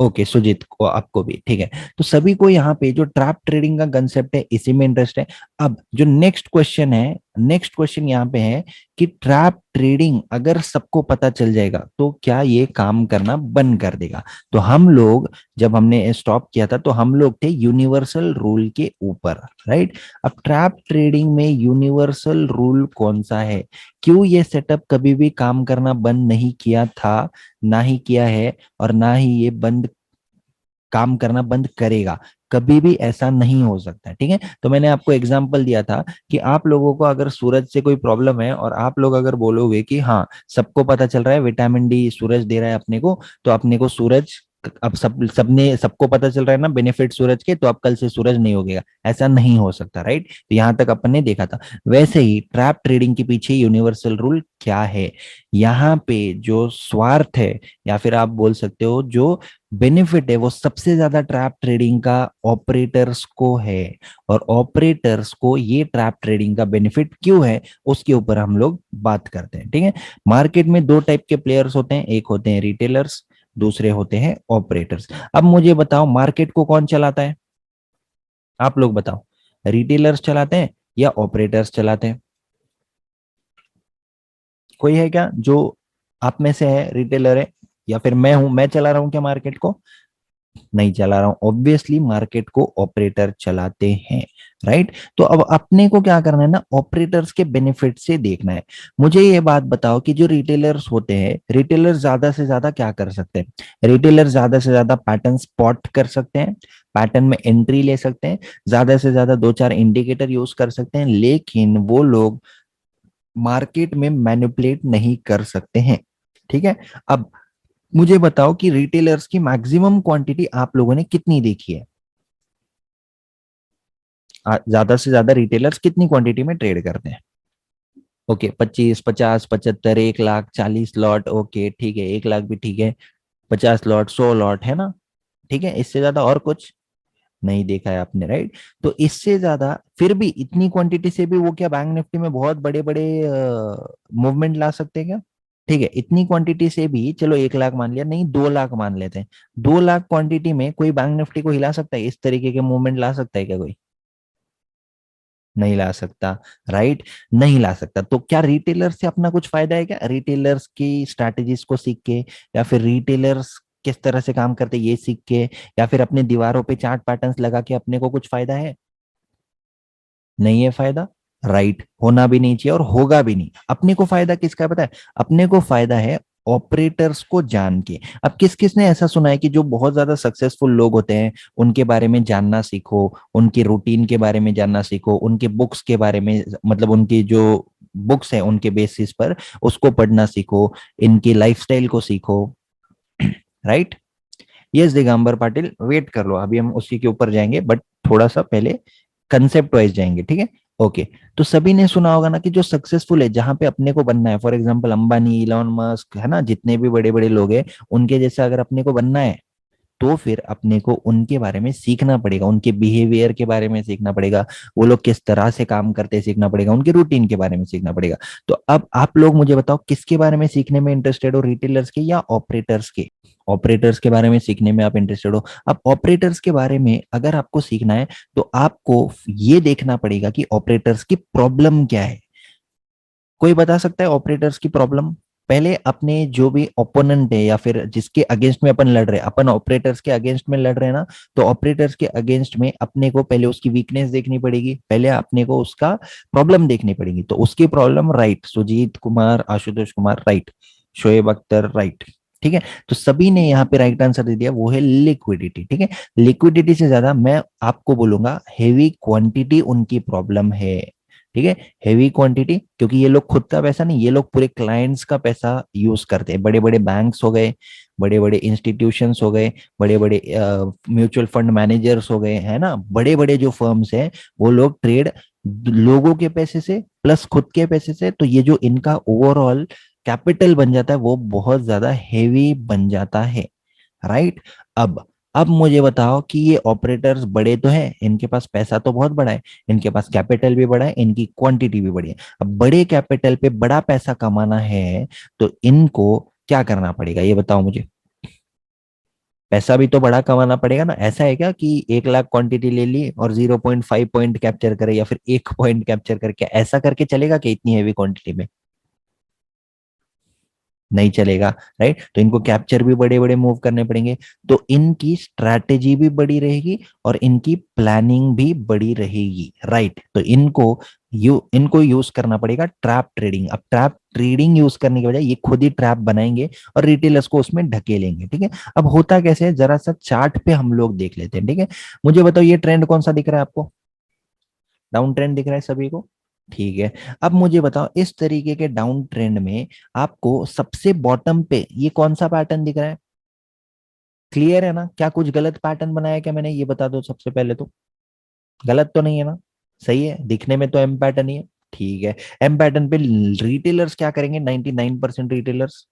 ओके, सुजीत को, आपको भी, ठीक है। तो सभी को यहाँ पे जो ट्रैप ट्रेडिंग का कंसेप्ट है इसी में इंटरेस्ट है। अब जो नेक्स्ट क्वेश्चन है, नेक्स्ट क्वेश्चन यहाँ पे है कि ट्रैप ट्रेडिंग अगर सबको पता चल जाएगा तो क्या ये काम करना बंद कर देगा? तो हम लोग, जब हमने स्टॉप किया था तो हम लोग थे यूनिवर्सल रूल के ऊपर, राइट? अब ट्रैप ट्रेडिंग में यूनिवर्सल रूल कौन सा है? क्यों ये सेटअप कभी भी काम करना बंद नहीं किया था, ना ही किया है, और ना ही ये बंद काम करना बंद करेगा? कभी भी ऐसा नहीं हो सकता, ठीक है। तो मैंने आपको एग्जांपल दिया था कि आप लोगों को अगर सूरज से कोई प्रॉब्लम है और आप लोग अगर बोलोगे कि हाँ सबको पता चल रहा है विटामिन डी सूरज दे रहा है अपने को, तो अपने को सूरज, अब सबने सबको पता चल रहा है ना बेनिफिट सूरज के, तो अब कल से सूरज नहीं होगा, ऐसा नहीं हो सकता, राइट? तो यहां तक अपन ने देखा था। वैसे ही ट्रैप ट्रेडिंग के पीछे यूनिवर्सल रूल क्या है? यहाँ पे जो स्वार्थ है, या फिर आप बोल सकते हो जो बेनिफिट है, वो सबसे ज्यादा ट्रैप ट्रेडिंग का ऑपरेटर्स को है। और ऑपरेटर्स को ये ट्रैप ट्रेडिंग का बेनिफिट क्यों है, उसके ऊपर हम लोग बात करते हैं, ठीक है। मार्केट में दो टाइप के प्लेयर्स होते हैं, एक होते हैं रिटेलर्स, दूसरे होते हैं ऑपरेटर्स। अब मुझे बताओ मार्केट को कौन चलाता है? आप लोग बताओ, रिटेलर्स चलाते हैं या ऑपरेटर्स चलाते हैं? कोई है क्या जो आप में से है रिटेलर है, या फिर मैं हूं, मैं चला रहा हूं क्या मार्केट को? नहीं चला रहा हूं, ऑब्वियसली मार्केट को ऑपरेटर चलाते हैं, राइट? तो अब अपने को क्या करना है ना, ऑपरेटर्स के बेनिफिट से देखना है। मुझे ये बात बताओ कि जो रिटेलर्स होते हैं, रिटेलर ज्यादा से ज्यादा क्या कर सकते हैं? रिटेलर ज्यादा से ज्यादा पैटर्न स्पॉट कर सकते हैं, पैटर्न में एंट्री ले सकते हैं, ज्यादा से ज्यादा दो चार इंडिकेटर यूज कर सकते हैं, लेकिन वो लोग मार्केट में मैनिपुलेट नहीं कर सकते हैं। ठीक है। अब मुझे बताओ कि रिटेलर्स की मैक्सिमम क्वांटिटी आप लोगों ने कितनी देखी है? ज्यादा से ज्यादा रिटेलर्स कितनी क्वांटिटी में ट्रेड करते हैं? ओके, 25, 50, 75, 1 लाख, 40 लॉट, ओके ठीक है, 1 लाख भी ठीक है, 50 लॉट, 100 लॉट, है ना? ठीक है, इससे ज्यादा और कुछ नहीं देखा है आपने, राइट? तो इससे ज्यादा फिर भी इतनी क्वांटिटी से भी वो क्या बैंक निफ्टी में बहुत बड़े बड़े मूवमेंट ला सकते हैं क्या? ठीक है, इतनी क्वांटिटी से भी चलो 1 लाख मान लिया, नहीं 2 लाख मान लेते हैं। 2 लाख क्वांटिटी में कोई बैंक निफ्टी को हिला सकता है? इस तरीके के मूवमेंट ला सकता है क्या कोई? नहीं ला सकता, राइट? नहीं ला सकता। तो क्या रिटेलर से अपना कुछ फायदा है क्या? रिटेलर्स की स्ट्रैटेजीज को सीख के, या फिर रिटेलर्स किस तरह से काम करते हैं ये सीख के, या फिर अपने दीवारों पे चार्ट पैटर्न्स लगा के अपने को कुछ फायदा है? नहीं है फायदा, राइट? होना भी नहीं चाहिए और होगा भी नहीं। अपने को फायदा किसका है पता है? अपने को फायदा है ऑपरेटर्स को जान के। अब किस किस ने ऐसा सुना है कि जो बहुत ज्यादा सक्सेसफुल लोग होते हैं उनके बारे में जानना सीखो, उनके रूटीन के बारे में जानना सीखो, उनके बुक्स के बारे में, मतलब उनकी जो बुक्स है उनके बेसिस पर उसको पढ़ना सीखो, इनकी लाइफस्टाइल को सीखो। Right? Yes Digambar Patil, wait कर लो, अभी हम उसी के ऊपर जाएंगे, बट थोड़ा सा पहले कंसेप्ट वाइज जाएंगे, ठीक है? ओके। तो सभी ने सुना होगा ना कि जो सक्सेसफुल है, जहां पे अपने को बनना है, for example Ambani, Elon Musk, है ना, जितने भी बड़े बड़े लोग हैं, उनके जैसे अगर अपने को बनना है तो फिर अपने को उनके बारे में सीखना पड़ेगा, उनके बिहेवियर के बारे में सीखना पड़ेगा, वो लोग किस तरह से काम करते हैं सीखना पड़ेगा, उनके रूटीन के बारे में सीखना पड़ेगा। तो अब आप लोग मुझे बताओ किसके बारे में सीखने में इंटरेस्टेड हो, रिटेलर्स के या ऑपरेटर्स के? ऑपरेटर्स के बारे में सीखने में आप इंटरेस्टेड हो। अब ऑपरेटर्स के बारे में अगर आपको सीखना है तो आपको ये देखना पड़ेगा कि ऑपरेटर्स की प्रॉब्लम क्या है। कोई बता सकता है ऑपरेटर्स की प्रॉब्लम? पहले अपने जो भी ओपोनेंट है या फिर जिसके अगेंस्ट में अपन लड़ रहे हैं, अपन ऑपरेटर्स के अगेंस्ट में लड़ रहे हैं ना, तो ऑपरेटर्स के अगेंस्ट में अपने को पहले उसकी वीकनेस देखनी पड़ेगी, पहले अपने को उसका प्रॉब्लम देखनी पड़ेगी। तो उसकी problem, right, Sujeet Kumar, Ashutosh Kumar, right, Shoaib Akhtar, right. ठीक है, तो सभी ने यहाँ पे राइट आंसर दे दिया, वो है लिक्विडिटी। ठीक है, लिक्विडिटी से ज्यादा मैं आपको बोलूंगा हेवी क्वांटिटी उनकी प्रॉब्लम है। ठीक है, हेवी क्वांटिटी, क्योंकि ये लोग खुद का पैसा नहीं, ये लोग पूरे क्लाइंट्स का पैसा यूज करते हैं। बड़े बड़े बैंक्स हो गए, बड़े बड़े इंस्टीट्यूशंस हो गए, बड़े बड़े म्यूचुअल फंड मैनेजर्स हो गए, है ना, बड़े बड़े जो फर्म्स हैं, वो लोग ट्रेड लोगों के पैसे से प्लस खुद के पैसे से, तो ये जो इनका ओवरऑल कैपिटल बन जाता है वो बहुत ज्यादा हेवी बन जाता है, राइट? अब मुझे बताओ कि ये ऑपरेटर्स बड़े तो हैं, इनके पास पैसा तो बहुत बड़ा है, इनके पास कैपिटल भी बड़ा है, इनकी क्वांटिटी भी बड़ी है। अब बड़े कैपिटल पे बड़ा पैसा कमाना है तो इनको क्या करना पड़ेगा ये बताओ मुझे। पैसा भी तो बड़ा कमाना पड़ेगा ना। ऐसा है क्या कि 1 लाख क्वांटिटी ले ली और 0.5 पॉइंट कैप्चर करे या फिर 1 पॉइंट कैप्चर करके, ऐसा करके चलेगा कि इतनी हैवी क्वांटिटी में? नहीं चलेगा, राइट? तो इनको कैप्चर भी बड़े बड़े मूव करने पड़ेंगे, तो इनकी स्ट्रैटेजी भी बड़ी रहेगी और इनकी प्लानिंग भी बड़ी रहेगी, राइट? तो इनको यूज करना पड़ेगा ट्रैप ट्रेडिंग। अब ट्रैप ट्रेडिंग यूज करने के बजाय ये खुद ही ट्रैप बनाएंगे और रिटेलर्स को उसमें ढकेलेंगे। ठीक है, अब होता कैसे है, जरा सा चार्ट पे हम लोग देख लेते हैं। ठीक है, मुझे बताओ ये ट्रेंड कौन सा दिख रहा है आपको? डाउन ट्रेंड दिख रहा है सभी को? ठीक है, अब मुझे बताओ इस तरीके के डाउन ट्रेंड में आपको सबसे बॉटम पे ये कौन सा पैटर्न दिख रहा है? क्लियर है ना? क्या कुछ गलत पैटर्न बनाया क्या मैंने, ये बता दो सबसे पहले तो। गलत तो नहीं है ना? सही है, दिखने में तो एम पैटर्न ही है। ठीक है, एम पैटर्न पे रिटेलर्स क्या करेंगे? 99% रिटेलर्स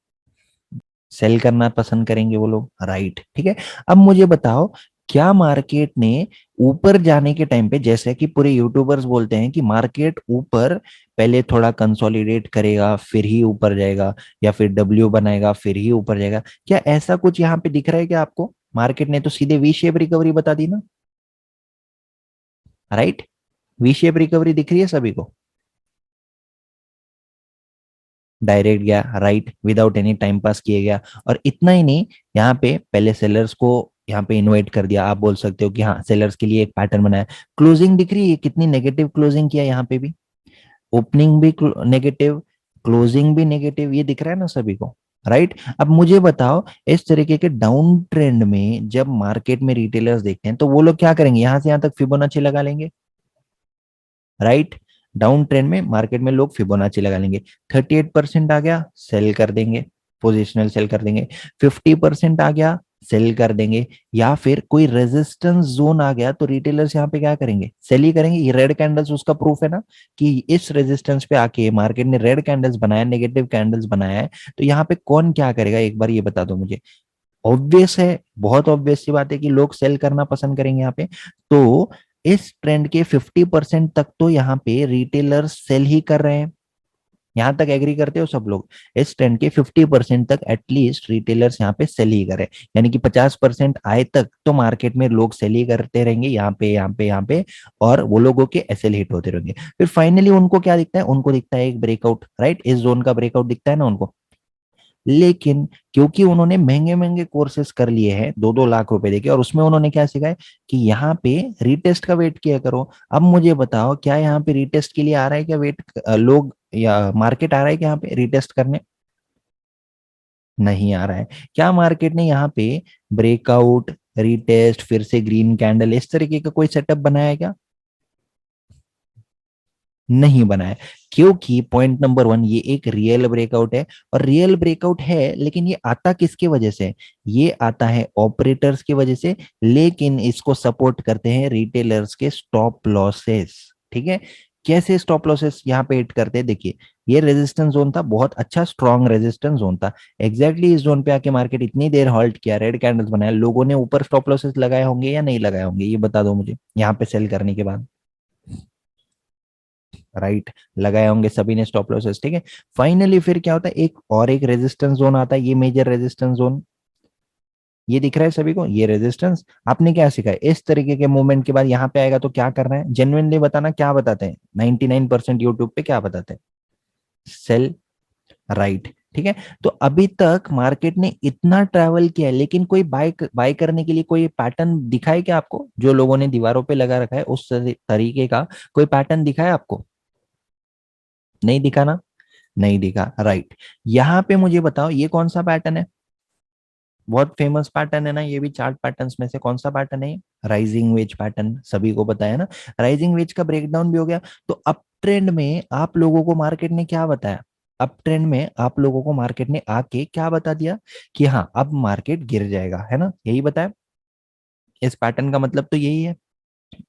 सेल करना पसंद करेंगे वो लोग, राइट? ठीक है, अब मुझे बताओ क्या मार्केट ने ऊपर जाने के टाइम पे, जैसे कि पूरे यूट्यूबर्स बोलते हैं कि मार्केट ऊपर पहले थोड़ा कंसोलिडेट करेगा फिर ही ऊपर जाएगा, या फिर डब्ल्यू बनाएगा फिर ही ऊपर जाएगा, क्या ऐसा कुछ यहाँ पे दिख रहा है क्या आपको? मार्केट ने तो सीधे वी शेप रिकवरी बता दी ना, राइट? वी शेप रिकवरी दिख रही है सभी को, डायरेक्ट गया, right, without any time pass किए गया। और इतना ही नहीं, यहाँ पे पहले सेलर्स को यहाँ पे इनवाइट कर दिया, आप बोल सकते हो कि हाँ सेलर्स के लिए एक पैटर्न बनाया। क्लोजिंग दिख रही है कितनी नेगेटिव क्लोजिंग किया यहाँ पे भी, ओपनिंग भी नेगेटिव, क्लोजिंग भी नेगेटिव, ये दिख रहा है ना सभी को, राइट? अब मुझे बताओ इस तरीके के डाउन ट्रेंड में जब मार्केट में रिटेलर्स देखते हैं तो वो लोग क्या करेंगे, यहां से यहां तक फिबोनाची लगा लेंगे, राइट? डाउन ट्रेंड में मार्केट में लोग फिबोनाची लगा लेंगे। 38% आ गया, सेल कर देंगे, पोजिशनल सेल कर देंगे। 50% आ गया, सेल कर देंगे। या फिर कोई रेजिस्टेंस जोन आ गया तो रिटेलर्स यहाँ पे क्या करेंगे, सेल ही करेंगे। ये रेड कैंडल्स उसका प्रूफ है ना, कि इस रेजिस्टेंस पे आके मार्केट ने रेड कैंडल्स बनाया, नेगेटिव कैंडल्स बनाया है। तो यहाँ पे कौन क्या करेगा, एक बार ये बता दो मुझे। ऑब्वियस है, बहुत ऑब्वियस सी बात है कि लोग सेल करना पसंद करेंगे यहाँ पे। तो इस ट्रेंड के 50% तक तो यहाँ पे रिटेलर्स सेल ही कर रहे हैं। यहां तक एग्री करते हो सब लोग? इस ट्रेंड के 50% तक एटलीस्ट रिटेलर्स यहाँ पे सेल ही करे, यानी कि 50% आए तक तो मार्केट में लोग सेल ही करते रहेंगे, यहाँ पे यहाँ पे यहाँ पे। और वो लोगों के एसएल हिट होते रहेंगे। फिर फाइनली उनको क्या दिखता है, उनको दिखता है एक ब्रेकआउट, राइट? इस जोन का ब्रेकआउट दिखता है ना उनको। लेकिन क्योंकि उन्होंने महंगे महंगे कोर्सेज कर लिए हैं, 2-2 लाख रुपए देके, और उसमें उन्होंने क्या सीखा है कि यहाँ पे रीटेस्ट का वेट किया करो। अब मुझे बताओ, क्या यहाँ पे रीटेस्ट के लिए आ रहा है क्या वेट, लोग या मार्केट आ रहा है क्या यहाँ पे रीटेस्ट करने? नहीं आ रहा है। क्या मार्केट ने यहाँ पे ब्रेकआउट, रीटेस्ट, फिर से ग्रीन कैंडल, इस तरीके का कोई सेटअप बनाया है क्या? नहीं बनाया। क्योंकि पॉइंट नंबर वन, ये एक रियल ब्रेकआउट है। और रियल ब्रेकआउट है, लेकिन ये आता किसकी वजह से? ये आता है ऑपरेटर्स की वजह से। लेकिन इसको सपोर्ट करते हैं रिटेलर्स के स्टॉप लॉसेस। ठीक है? कैसे स्टॉप लॉसेस यहाँ पे हिट करते हैं, देखिए। ये रेजिस्टेंस जोन था, बहुत अच्छा स्ट्रॉन्ग रेजिस्टेंस जोन था। एग्जैक्टली इस जोन पे आके मार्केट इतनी देर हॉल्ट किया, रेड कैंडल्स बनाया, लोगों ने ऊपर स्टॉप लॉसेस लगाए होंगे या नहीं लगाए होंगे, ये बता दो मुझे, यहाँ पे सेल करने के बाद। राइट, लगाए होंगे सभी ने स्टॉप लॉसेस। ठीक है? फाइनली फिर क्या होता है, एक और एक रेजिस्टेंस जोन आता है, ये मेजर रेजिस्टेंस जोन। ये दिख रहा है सभी को, ये रेजिस्टेंस। आपने क्या सीखा है, इस तरीके के मूवमेंट के बाद यहाँ पे आएगा तो क्या करना है, जेन्युइनली बताना, क्या बताते हैं 99% यूट्यूब पे क्या बताते हैं? सेल। राइट। ठीक है? तो अभी तक मार्केट ने इतना ट्रैवल किया है, लेकिन कोई बाय बाय करने के लिए कोई पैटर्न दिखा है क्या आपको? जो लोगों ने दीवारों पे लगा रखा है उस तरीके का कोई पैटर्न दिखा है आपको? नहीं दिखा ना? नहीं दिखा, राइट। यहाँ पे मुझे बताओ, ये कौन सा पैटर्न है? बहुत फेमस पैटर्न है ना, ये भी चार्ट पैटर्न्स में से कौन सा पैटर्न है? राइजिंग वेज पैटर्न, सभी को पता है ना। राइजिंग वेज का ब्रेकडाउन भी हो गया। तो अप ट्रेंड में आप लोगों को मार्केट ने क्या बताया? अप ट्रेंड में आप लोगों को मार्केट ने आके क्या बता दिया? कि हाँ, अब मार्केट गिर जाएगा, है ना, यही बताया। इस पैटर्न का मतलब तो यही है।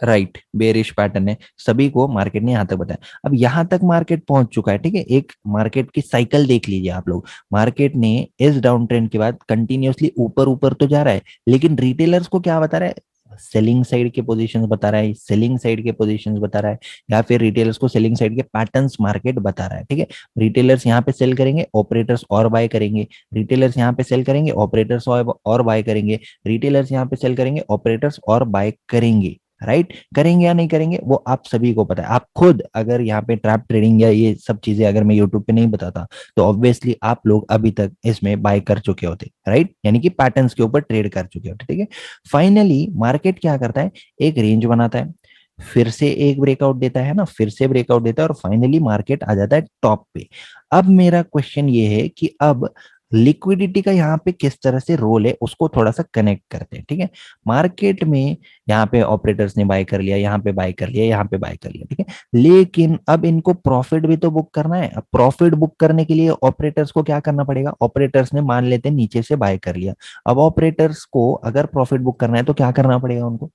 राइट, बेरिश पैटर्न है, सभी को मार्केट ने यहाँ तक बताया। अब यहाँ तक मार्केट पहुंच चुका है। ठीक है? एक मार्केट की साइकिल देख लीजिए आप लोग। मार्केट ने इस डाउन ट्रेंड के बाद कंटिन्यूअसली ऊपर ऊपर तो जा रहा है, लेकिन रिटेलर्स को क्या बता रहा है? सेलिंग साइड के पोजीशंस बता रहा है, सेलिंग साइड के पोजीशंस बता रहा है। या फिर रिटेलर्स को सेलिंग साइड के पैटर्न्स मार्केट बता रहा है। ठीक है? रिटेलर्स यहाँ पे सेल करेंगे, ऑपरेटर्स और बाय करेंगे। रिटेलर्स यहाँ पे सेल करेंगे, ऑपरेटर्स और बाय करेंगे। रिटेलर्स यहाँ पे सेल करेंगे, ऑपरेटर्स और बाय करेंगे। राइट? करेंगे या नहीं करेंगे वो आप सभी को पता है। आप खुद अगर यहाँ पे ट्रैप ट्रेडिंग या ये सब चीजें अगर मैं यूट्यूब पे नहीं बताता, तो ऑब्वियसली आप लोग अभी तक इसमें बाय कर चुके होते। राइट? यानी कि पैटर्न्स के ऊपर ट्रेड कर चुके होते। ठीक है? फाइनली मार्केट क्या करता है, एक रेंज बनाता है, फिर से एक ब्रेकआउट देता है ना, फिर से ब्रेकआउट देता है, और फाइनली मार्केट आ जाता है टॉप पे। अब मेरा क्वेश्चन ये है कि अब लिक्विडिटी का यहाँ पे किस तरह से रोल है, उसको थोड़ा सा कनेक्ट करते हैं। ठीक है? मार्केट में यहाँ पे ऑपरेटर्स ने बाय कर लिया, यहाँ पे बाय कर लिया, यहाँ पे बाय कर लिया। ठीक है? लेकिन अब इनको प्रॉफिट भी तो बुक करना है। अब प्रॉफिट बुक करने के लिए ऑपरेटर्स को क्या करना पड़ेगा? ऑपरेटर्स ने मान लेते हैं नीचे से बाय कर लिया। अब ऑपरेटर्स को अगर प्रॉफिट बुक करना है तो क्या करना पड़ेगा उनको?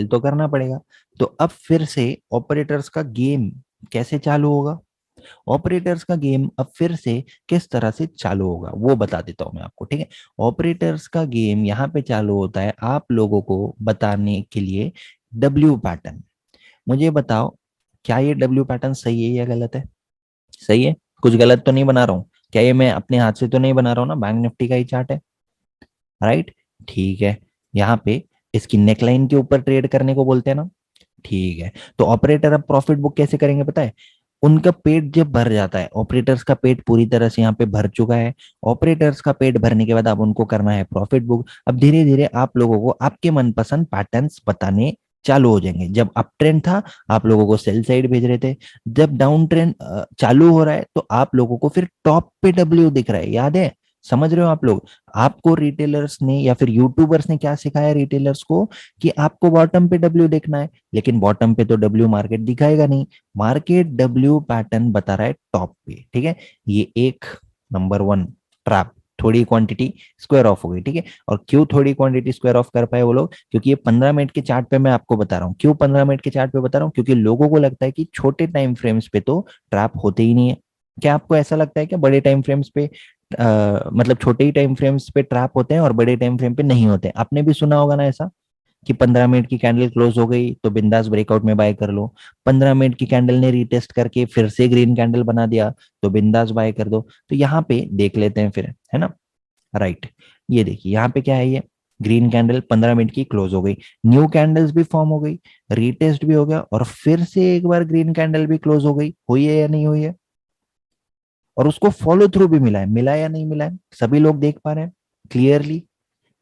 तो करना पड़ेगा। तो अब फिर से ऑपरेटर्स का गेम कैसे चालू होगा? ऑपरेटर्स का गेम अब फिर से किस तरह से चालू होगा वो बता देता हूं मैं आपको। ठीक है? ऑपरेटर्स का गेम यहाँ पे चालू होता है आप लोगों को बताने के लिए, डब्ल्यू पैटर्न। मुझे बताओ, क्या ये डब्ल्यू पैटर्न सही है या गलत है? सही है? कुछ गलत तो नहीं बना रहा हूँ? क्या ये मैं अपने हाथ से तो नहीं बना रहा हूँ ना, बैंक निफ्टी का ही चार्ट है। राइट? ठीक है। यहाँ पे इसकी नेकलाइन के ऊपर ट्रेड करने को बोलते हैं ना। ठीक है। तो ऑपरेटर अब प्रॉफिट बुक कैसे करेंगे पता है? उनका पेट जब भर जाता है, ऑपरेटर्स का पेट पूरी तरह से यहाँ पे भर चुका है। ऑपरेटर्स का पेट भरने के बाद अब उनको करना है प्रॉफिट बुक। अब धीरे धीरे आप लोगों को आपके मनपसंद पैटर्न्स बताने चालू हो जाएंगे। जब अप ट्रेंड था, आप लोगों को सेल साइड भेज रहे थे। जब डाउन ट्रेंड चालू हो रहा है, तो आप लोगों को फिर टॉप पे डब्ल्यू दिख रहा है, याद है? समझ रहे हो आप लोग? आपको रिटेलर्स ने या फिर यूट्यूबर्स ने क्या सिखाया रिटेलर्स को, कि आपको बॉटम पे डब्ल्यू देखना है, लेकिन बॉटम पे तो डब्ल्यू मार्केट दिखाएगा नहीं, मार्केट डब्ल्यू पैटर्न बता रहा है टॉप पे, ठीक है। ये एक नंबर वन ट्रैप, थोड़ी क्वांटिटी स्क्वायर ऑफ हो गई, ठीक है। और क्यों थोड़ी क्वांटिटी स्क्वायर ऑफ कर पाए वो लोग, क्योंकि ये 15 मिनट के चार्ट पे मैं आपको बता रहा हूँ। क्यों 15 मिनट के चार्ट पे बता रहा हूँ? क्योंकि लोगों को लगता है कि छोटे टाइम फ्रेम्स पे तो ट्रैप होते ही नहीं है। क्या आपको ऐसा लगता है कि बड़े टाइम फ्रेम्स पे मतलब छोटे ही टाइम फ्रेम्स पे ट्रैप होते हैं और बड़े टाइम फ्रेम पे नहीं होते? आपने भी सुना होगा ना ऐसा, कि 15 मिनट की कैंडल क्लोज हो गई तो बिंदास ब्रेकआउट में बाय कर लो, 15 मिनट की कैंडल ने रीटेस्ट करके फिर से ग्रीन कैंडल बना दिया तो बिंदास बाय कर दो। तो यहाँ पे देख लेते हैं फिर, है ना। राइट, ये देखिए यहाँ पे क्या है, ये ग्रीन कैंडल 15 मिनट की क्लोज हो गई, न्यू कैंडल्स भी फॉर्म हो गई, रीटेस्ट भी हो गया, और फिर से एक बार ग्रीन कैंडल भी क्लोज हो गई, हुई है या नहीं हुई है? और उसको फॉलो थ्रू भी मिला है, मिला या नहीं मिला है, सभी लोग देख पा रहे हैं क्लियरली?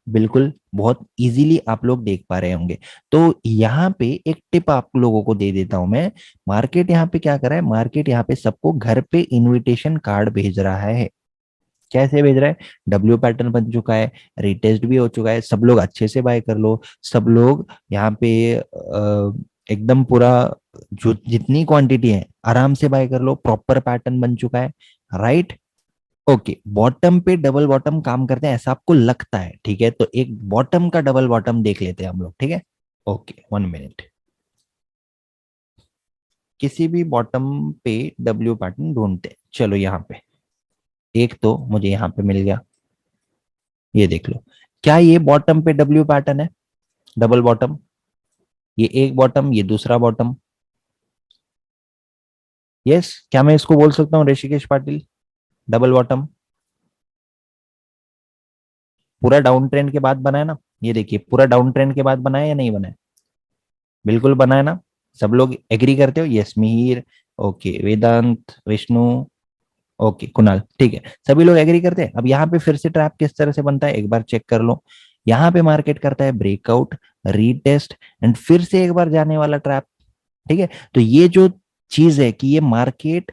बिल्कुल, बहुत इजीली आप लोग देख पा रहे होंगे। तो यहाँ पे एक टिप आप लोगों को दे देता हूं मैं। मार्केट यहाँ पे क्या कर रहा है, मार्केट यहाँ पे सबको घर पे इनविटेशन कार्ड भेज रहा है। कैसे भेज रहा है? डब्ल्यू पैटर्न बन चुका है, रिटेस्ट भी हो चुका है, सब लोग अच्छे से बाय कर लो, सब लोग यहाँ पे एकदम पूरा जो जितनी क्वांटिटी है आराम से बाय कर लो, प्रॉपर पैटर्न बन चुका है, राइट। ओके, बॉटम पे डबल बॉटम काम करते हैं ऐसा आपको लगता है, ठीक है, तो एक बॉटम का डबल बॉटम देख लेते हैं हम लोग, ठीक है। Okay, 1 minute. किसी भी बॉटम पे डब्ल्यू पैटर्न ढूंढते हैं, चलो यहाँ पे एक तो मुझे यहाँ पे मिल गया, ये देख लो। क्या ये बॉटम पे डब्ल्यू पैटर्न है, डबल बॉटम? ये एक बॉटम, ये दूसरा बॉटम। यस, क्या मैं इसको बोल सकता हूँ ऋषिकेश पाटिल, डबल बॉटम? पूरा डाउन ट्रेंड के बाद बना है ना, ये देखिए पूरा डाउन ट्रेंड के बाद बना है या नहीं बना है? बिल्कुल बना है ना, सब लोग एग्री करते हो? यस, मिहिर, ओके, वेदांत, विष्णु, ओके, कुणाल, ठीक है, सभी लोग एग्री करते हैं। अब यहाँ पे फिर से ट्रैप किस तरह से बनता है एक बार चेक कर लो। यहाँ पे मार्केट करता है ब्रेकआउट, रीटेस्ट, एंड फिर से एक बार जाने वाला ट्रैप, ठीक है। तो ये जो चीज है कि ये मार्केट,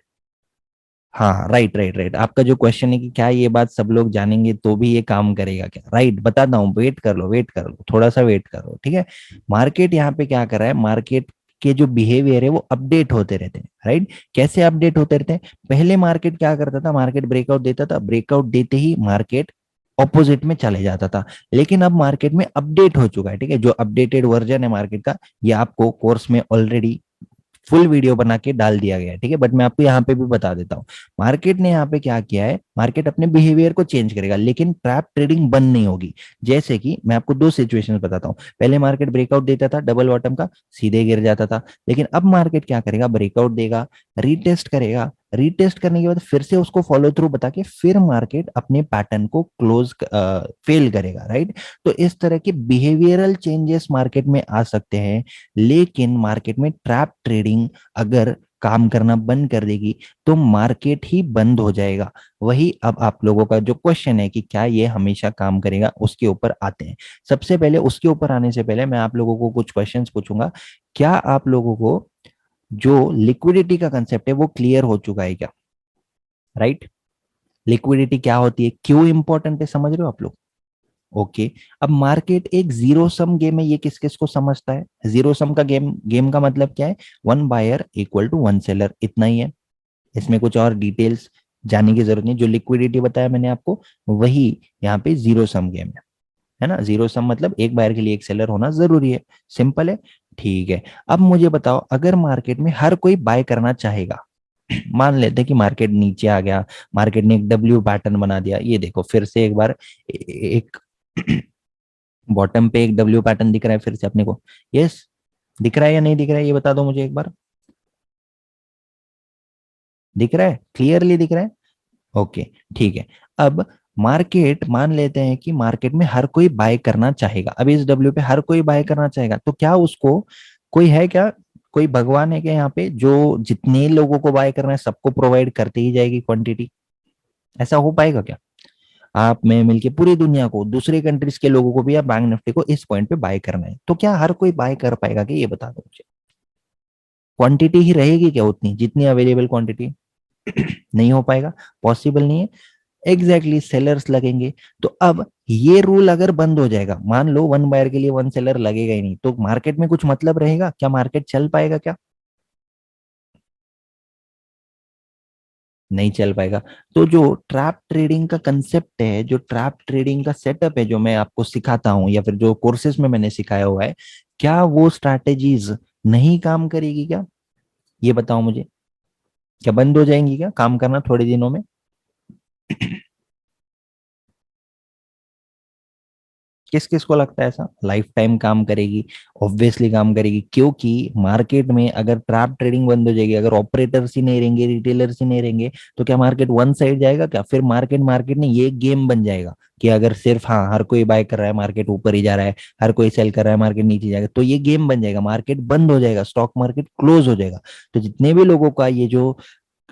हाँ राइट राइट राइट, आपका जो क्वेश्चन है कि क्या ये बात सब लोग जानेंगे तो भी ये काम करेगा क्या, राइट, बताता हूँ, वेट कर लो, वेट कर लो, थोड़ा सा वेट करो, ठीक है। मार्केट यहाँ पे क्या कर रहा है, मार्केट के जो बिहेवियर है वो अपडेट होते रहते हैं, राइट। कैसे अपडेट होते रहते हैं? पहले मार्केट क्या करता था, मार्केट ब्रेकआउट देता था, ब्रेकआउट देते ही मार्केट ऑपोजिट में चले जाता था, लेकिन अब मार्केट में अपडेट हो चुका है, ठीक है, जो अपडेटेड वर्जन है मार्केट का, ये आपको कोर्स में ऑलरेडी फुल वीडियो बना के डाल दिया गया है, ठीक है, बट मैं आपको यहाँ पे भी बता देता हूँ। मार्केट ने यहाँ पे क्या किया है, मार्केट अपने बिहेवियर को चेंज करेगा लेकिन ट्रैप ट्रेडिंग बंद नहीं होगी। जैसे कि मैं आपको दो सिचुएशंस बताता हूँ, पहले मार्केट ब्रेकआउट देता था डबल बॉटम का, सीधे गिर जाता था, लेकिन अब मार्केट क्या करेगा, ब्रेकआउट देगा, रीटेस्ट करेगा, रीटेस्ट करने के बाद फिर से उसको फॉलो थ्रू बता के फिर मार्केट अपने पैटर्न को क्लोज फेल करेगा, राइट। तो इस तरह के बिहेवियरल चेंजेस मार्केट में आ सकते हैं, लेकिन मार्केट में ट्रैप ट्रेडिंग अगर काम करना बंद कर देगी तो मार्केट ही बंद हो जाएगा। वही अब आप लोगों का जो क्वेश्चन है कि क्या ये हमेशा काम करेगा, उसके ऊपर आते हैं। सबसे पहले उसके ऊपर आने से पहले मैं आप लोगों को कुछ क्वेश्चंस पूछूंगा। क्या आप लोगों को जो लिक्विडिटी का कंसेप्ट है वो क्लियर हो चुका है क्या, राइट? लिक्विडिटी क्या होती है, क्यों इंपॉर्टेंट है, समझ रहे हो आप लोग? ओके। अब मार्केट एक जीरो सम गेम है, ये किस किस को समझता है? जीरो सम का गेम, गेम का मतलब क्या है, one buyer equal to one seller, इतना ही है, इसमें कुछ और डिटेल्स जानने की जरूरत नहीं। जो लिक्विडिटी बताया मैंने आपको, वही यहाँ पे जीरो सम गेम है ना। जीरो सम मतलब एक बायर के लिए एक सेलर होना जरूरी है, सिंपल है, ठीक है। अब मुझे बताओ, अगर मार्केट में हर कोई बाय करना चाहेगा, मान लेते हैं कि मार्केट नीचे आ गया, मार्केट ने एक डब्ल्यू पैटर्न बना दिया, ये देखो फिर से एक बार एक बॉटम पे एक डब्ल्यू पैटर्न दिख रहा है फिर से अपने को, यस, दिख रहा है या नहीं दिख रहा है, ये बता दो मुझे एक बार। दिख रहा है, क्लियरली दिख रहा है, ओके, ठीक है। अब मार्केट, मान लेते हैं कि मार्केट में हर कोई बाय करना चाहेगा, अब इस डब्ल्यू पे हर कोई बाय करना चाहेगा, तो क्या उसको कोई है क्या, कोई भगवान है क्या यहाँ पे जो जितने लोगों को बाय करना है सबको प्रोवाइड करते ही जाएगी क्वांटिटी? ऐसा हो पाएगा क्या? आप मैं मिलके पूरी दुनिया को, दूसरे कंट्रीज के लोगों को भी या बैंक निफ्टी को इस पॉइंट पे बाय करना है, तो क्या हर कोई बाय कर पाएगा कि, ये बता दो मुझे। क्वांटिटी ही रहेगी क्या उतनी जितनी अवेलेबल क्वांटिटी? नहीं हो पाएगा, पॉसिबल नहीं है। एग्जैक्टली सेलर्स लगेंगे। तो अब ये रूल अगर बंद हो जाएगा, मान लो वन बायर के लिए वन सेलर लगेगा ही नहीं, तो मार्केट में कुछ मतलब रहेगा क्या? मार्केट चल पाएगा क्या? नहीं चल पाएगा। तो जो ट्रैप ट्रेडिंग का कंसेप्ट है, जो ट्रैप ट्रेडिंग का सेटअप है, जो मैं आपको सिखाता हूँ या फिर जो कोर्सेज में मैंने सिखाया हुआ है, क्या वो स्ट्रैटेजीज नहीं काम करेगी क्या? ये बताओ मुझे। क्या बंद हो जाएंगी क्या काम करना थोड़े दिनों में? किस किस को लगता है ऐसा लाइफ टाइम काम करेगी? ऑब्वियसली काम करेगी, क्योंकि मार्केट में अगर ट्रैप ट्रेडिंग बंद हो जाएगी, अगर ऑपरेटर्स ही नहीं रहेंगे, रिटेलर्स ही नहीं रहेंगे, तो क्या मार्केट वन साइड जाएगा क्या? फिर मार्केट मार्केट नहीं, ये गेम बन जाएगा कि अगर सिर्फ हाँ हर कोई बाय कर रहा है मार्केट ऊपर ही जा रहा है, हर कोई सेल कर रहा है मार्केट नीचे जाएगा, तो ये गेम बन जाएगा, मार्केट बंद हो जाएगा, स्टॉक मार्केट क्लोज हो जाएगा। तो जितने भी लोगों का ये जो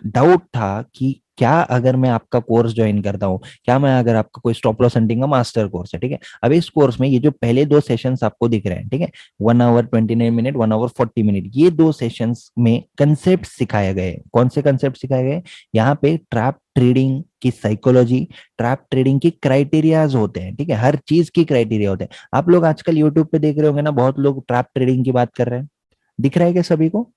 डाउट था कि क्या अगर मैं आपका कोर्स ज्वाइन करता हूँ, क्या मैं अगर आपका कोई स्टॉप लॉस हंटिंग का मास्टर कोर्स है, ठीक है, अब इस कोर्स में ये जो पहले दो सेशंस आपको दिख रहे हैं, ठीक है, 1 आवर 29 मिनट, 1 आवर 40 मिनट, ये दो सेशंस में कंसेप्ट सिखाए गए। कौन से कंसेप्ट सिखाए गए? यहाँ पे ट्रैप ट्रेडिंग की साइकोलॉजी, ट्रैप ट्रेडिंग की क्राइटेरियाज होते हैं, ठीक है, हर चीज की क्राइटेरिया होते हैं। आप लोग आजकल यूट्यूब पे देख रहे होंगे ना, बहुत लोग ट्रैप ट्रेडिंग की बात कर रहे हैं, दिख रहा है क्या सभी को?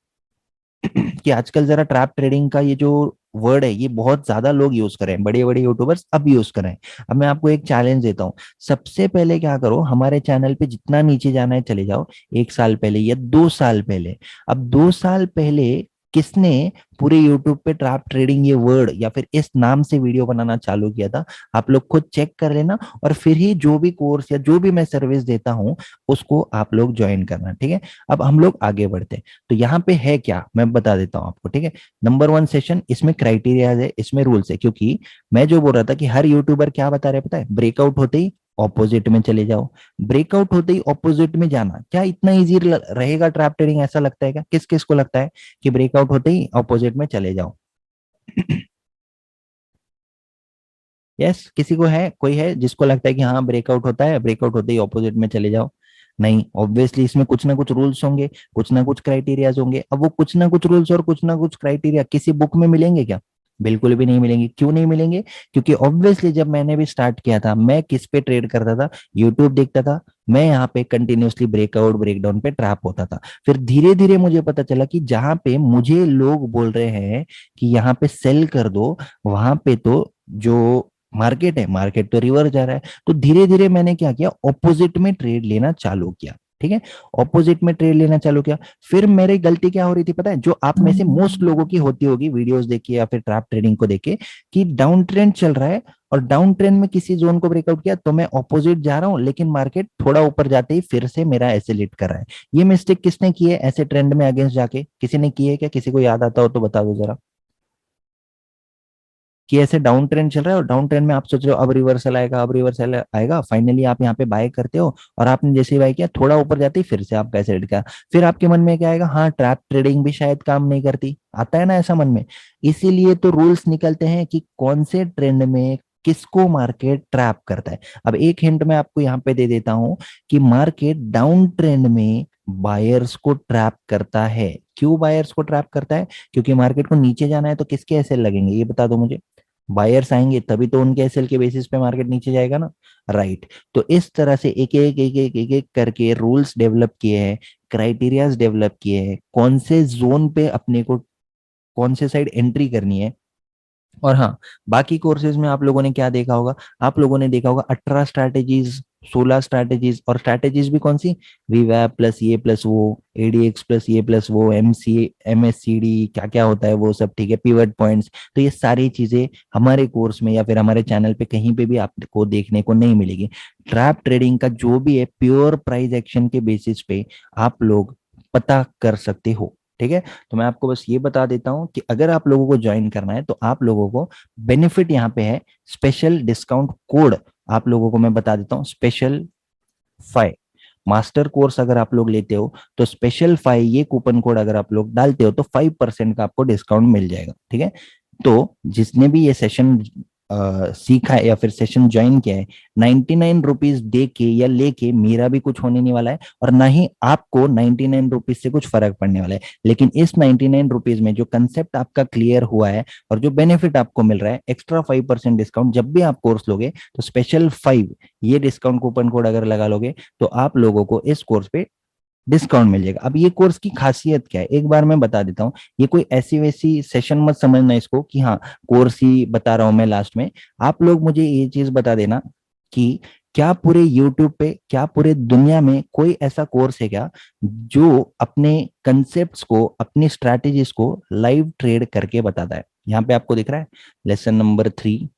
कि आजकल जरा ट्रैप ट्रेडिंग का ये जो वर्ड है, ये बहुत ज्यादा लोग यूज कर रहे हैं, बड़े बड़े यूट्यूबर्स अब यूज कर रहे हैं। अब मैं आपको एक चैलेंज देता हूँ, सबसे पहले क्या करो, हमारे चैनल पे जितना नीचे जाना है चले जाओ, 1 साल पहले या 2 साल पहले। अब 2 साल पहले किसने पूरे यूट्यूब पे ट्रैप ट्रेडिंग ये वर्ड या फिर इस नाम से वीडियो बनाना चालू किया था? आप लोग खुद चेक कर लेना, और फिर ही जो भी कोर्स या जो भी मैं सर्विस देता हूँ उसको आप लोग ज्वाइन करना, ठीक है। अब हम लोग आगे बढ़ते हैं। तो यहाँ पे है क्या, मैं बता देता हूँ आपको, ठीक है। नंबर वन सेशन, इसमें क्राइटेरिया है, इसमें रूल्स है, क्योंकि मैं जो बोल रहा था कि हर यूट्यूबर क्या बता रहे हैं पता है, ब्रेकआउट होते ही ऑपोजिट में चले जाओ। ब्रेकआउट होते ही ऑपोजिट में जाना क्या इतना इजी रहेगा ट्रैप ट्रेडिंग? ऐसा लगता है क्या? किस किस को लगता है कि ब्रेकआउट होते ही ऑपोजिट में चले जाओ? यस, किसी को है, कोई है जिसको लगता है कि हाँ ब्रेकआउट होता है, ब्रेकआउट होते ही ऑपोजिट में चले जाओ? नहीं, ऑब्वियसली इसमें कुछ ना कुछ रूल्स होंगे, कुछ ना कुछ क्राइटेरियाज होंगे। अब वो कुछ ना कुछ रूल्स और कुछ ना कुछ क्राइटेरिया किसी बुक में मिलेंगे क्या? बिल्कुल भी नहीं मिलेंगे। क्यों नहीं मिलेंगे? क्योंकि ऑब्वियसली जब मैंने भी स्टार्ट किया था, मैं किस पे ट्रेड करता था? यूट्यूब देखता था, मैं यहाँ पे कंटिन्यूअसली ब्रेकआउट ब्रेकडाउन पे ट्रैप होता था। फिर धीरे धीरे मुझे पता चला कि जहां पे मुझे लोग बोल रहे हैं कि यहाँ पे सेल कर दो, वहां पे तो जो मार्केट है, मार्केट तो रिवर्स जा रहा है। तो धीरे धीरे मैंने क्या किया, ऑपोजिट में ट्रेड लेना चालू किया, ठीक है, ऑपोजिट में ट्रेड लेना चालू किया। फिर मेरी गलती क्या हो रही थी पता है, जो आप में से मोस्ट लोगों की होती होगी वीडियोस देखिए या फिर ट्रैप ट्रेडिंग को देखे, कि डाउन ट्रेंड चल रहा है और डाउन ट्रेंड में किसी जोन को ब्रेकआउट किया तो मैं ऑपोजिट जा रहा हूं, लेकिन मार्केट थोड़ा ऊपर जाते ही फिर से मेरा ऐसे लिट कर रहा है। ये मिस्टेक किसने की है ऐसे ट्रेंड में अगेंस्ट जाके? किसी ने की है क्या? किसी को याद आता हो तो बता दो जरा। कि ऐसे डाउन ट्रेंड चल रहा है और डाउन ट्रेंड में आप सोच रहे हो अब रिवर्सल आएगा, अब रिवर्सल आएगा, फाइनली आप यहाँ पे बाय करते हो, और आपने जैसे ही बाय किया थोड़ा ऊपर जाते ही फिर से आप कैसे रेट किया, फिर आपके मन में क्या आएगा, हाँ ट्रैप ट्रेडिंग भी शायद काम नहीं करती, आता है ना ऐसा मन में। इसीलिए तो रूल्स निकलते हैं कि कौन से ट्रेंड में किसको मार्केट ट्रैप करता है। अब एक हिंट मैं आपको यहाँ पे दे देता हूं कि मार्केट डाउन ट्रेंड में बायर्स को ट्रैप करता है। क्यों बायर्स को ट्रैप करता है? क्योंकि मार्केट को नीचे जाना है तो किसके ऐसे लगेंगे ये बता दो मुझे। बायर्स आएंगे तभी तो उनके एसएल के बेसिस पे मार्केट नीचे जाएगा ना, राइट। तो इस तरह से एक एक करके रूल्स डेवलप किए हैं, क्राइटेरियाज डेवलप किए हैं, कौन से जोन पे अपने को कौन से साइड एंट्री करनी है। और हाँ, बाकी कोर्सेज में आप लोगों ने क्या देखा होगा, आप लोगों ने देखा होगा 18 स्ट्रैटेजीज, 16 स्ट्रैटेजीज, और स्ट्रैटेजीज भी कौन सी, वीवैप प्लस ये प्लस वो, एडीएक्स प्लस ये प्लस वो, एमएससीडी क्या क्या होता है वो सब, ठीक है, पिवट पॉइंट्स। तो ये सारी चीजें हमारे कोर्स में या फिर हमारे चैनल पे कहीं पे भी आपको देखने को नहीं मिलेगी। ट्रैप ट्रेडिंग का जो भी है प्योर प्राइस एक्शन के बेसिस पे आप लोग पता कर सकते हो, ठीक है। तो मैं आपको बस ये बता देता हूं कि अगर आप लोगों को ज्वाइन करना है तो आप लोगों को बेनिफिट यहाँ पे है, स्पेशल डिस्काउंट कोड आप लोगों को मैं बता देता हूँ, स्पेशल 5। मास्टर कोर्स अगर आप लोग लेते हो तो स्पेशल 5 ये कूपन कोड अगर आप लोग डालते हो तो 5% का आपको डिस्काउंट मिल जाएगा, ठीक है। तो जिसने भी ये सेशन सीखा है या फिर सेशन ज्वाइन किया है, 99 रुपीज दे के या लेके मेरा भी कुछ होने नहीं वाला है, और ना ही आपको 99 रुपीज से कुछ फर्क पड़ने वाला है। लेकिन इस 99 रुपीज में जो कंसेप्ट आपका क्लियर हुआ है और जो बेनिफिट आपको मिल रहा है, एक्स्ट्रा 5% डिस्काउंट, जब भी आप कोर्स लोगे तो स्पेशल 5 ये डिस्काउंट कूपन कोड अगर लगा लोगे तो आप लोगों को इस कोर्स पे डिस्काउंट मिल जाएगा। अब ये कोर्स की खासियत क्या है, एक बार मैं बता देता हूँ। ये कोई ऐसी वैसी सेशन मत समझना इसको कि हाँ कोर्स ही बता रहा हूं मैं लास्ट में। आप लोग मुझे ये चीज बता देना कि क्या पूरे यूट्यूब पे, क्या पूरे दुनिया में कोई ऐसा कोर्स है क्या जो अपने कंसेप्ट्स को, अपनी स्ट्रैटेजीज को लाइव ट्रेड करके बताता है। यहाँ पे आपको दिख रहा है लेसन नंबर 3,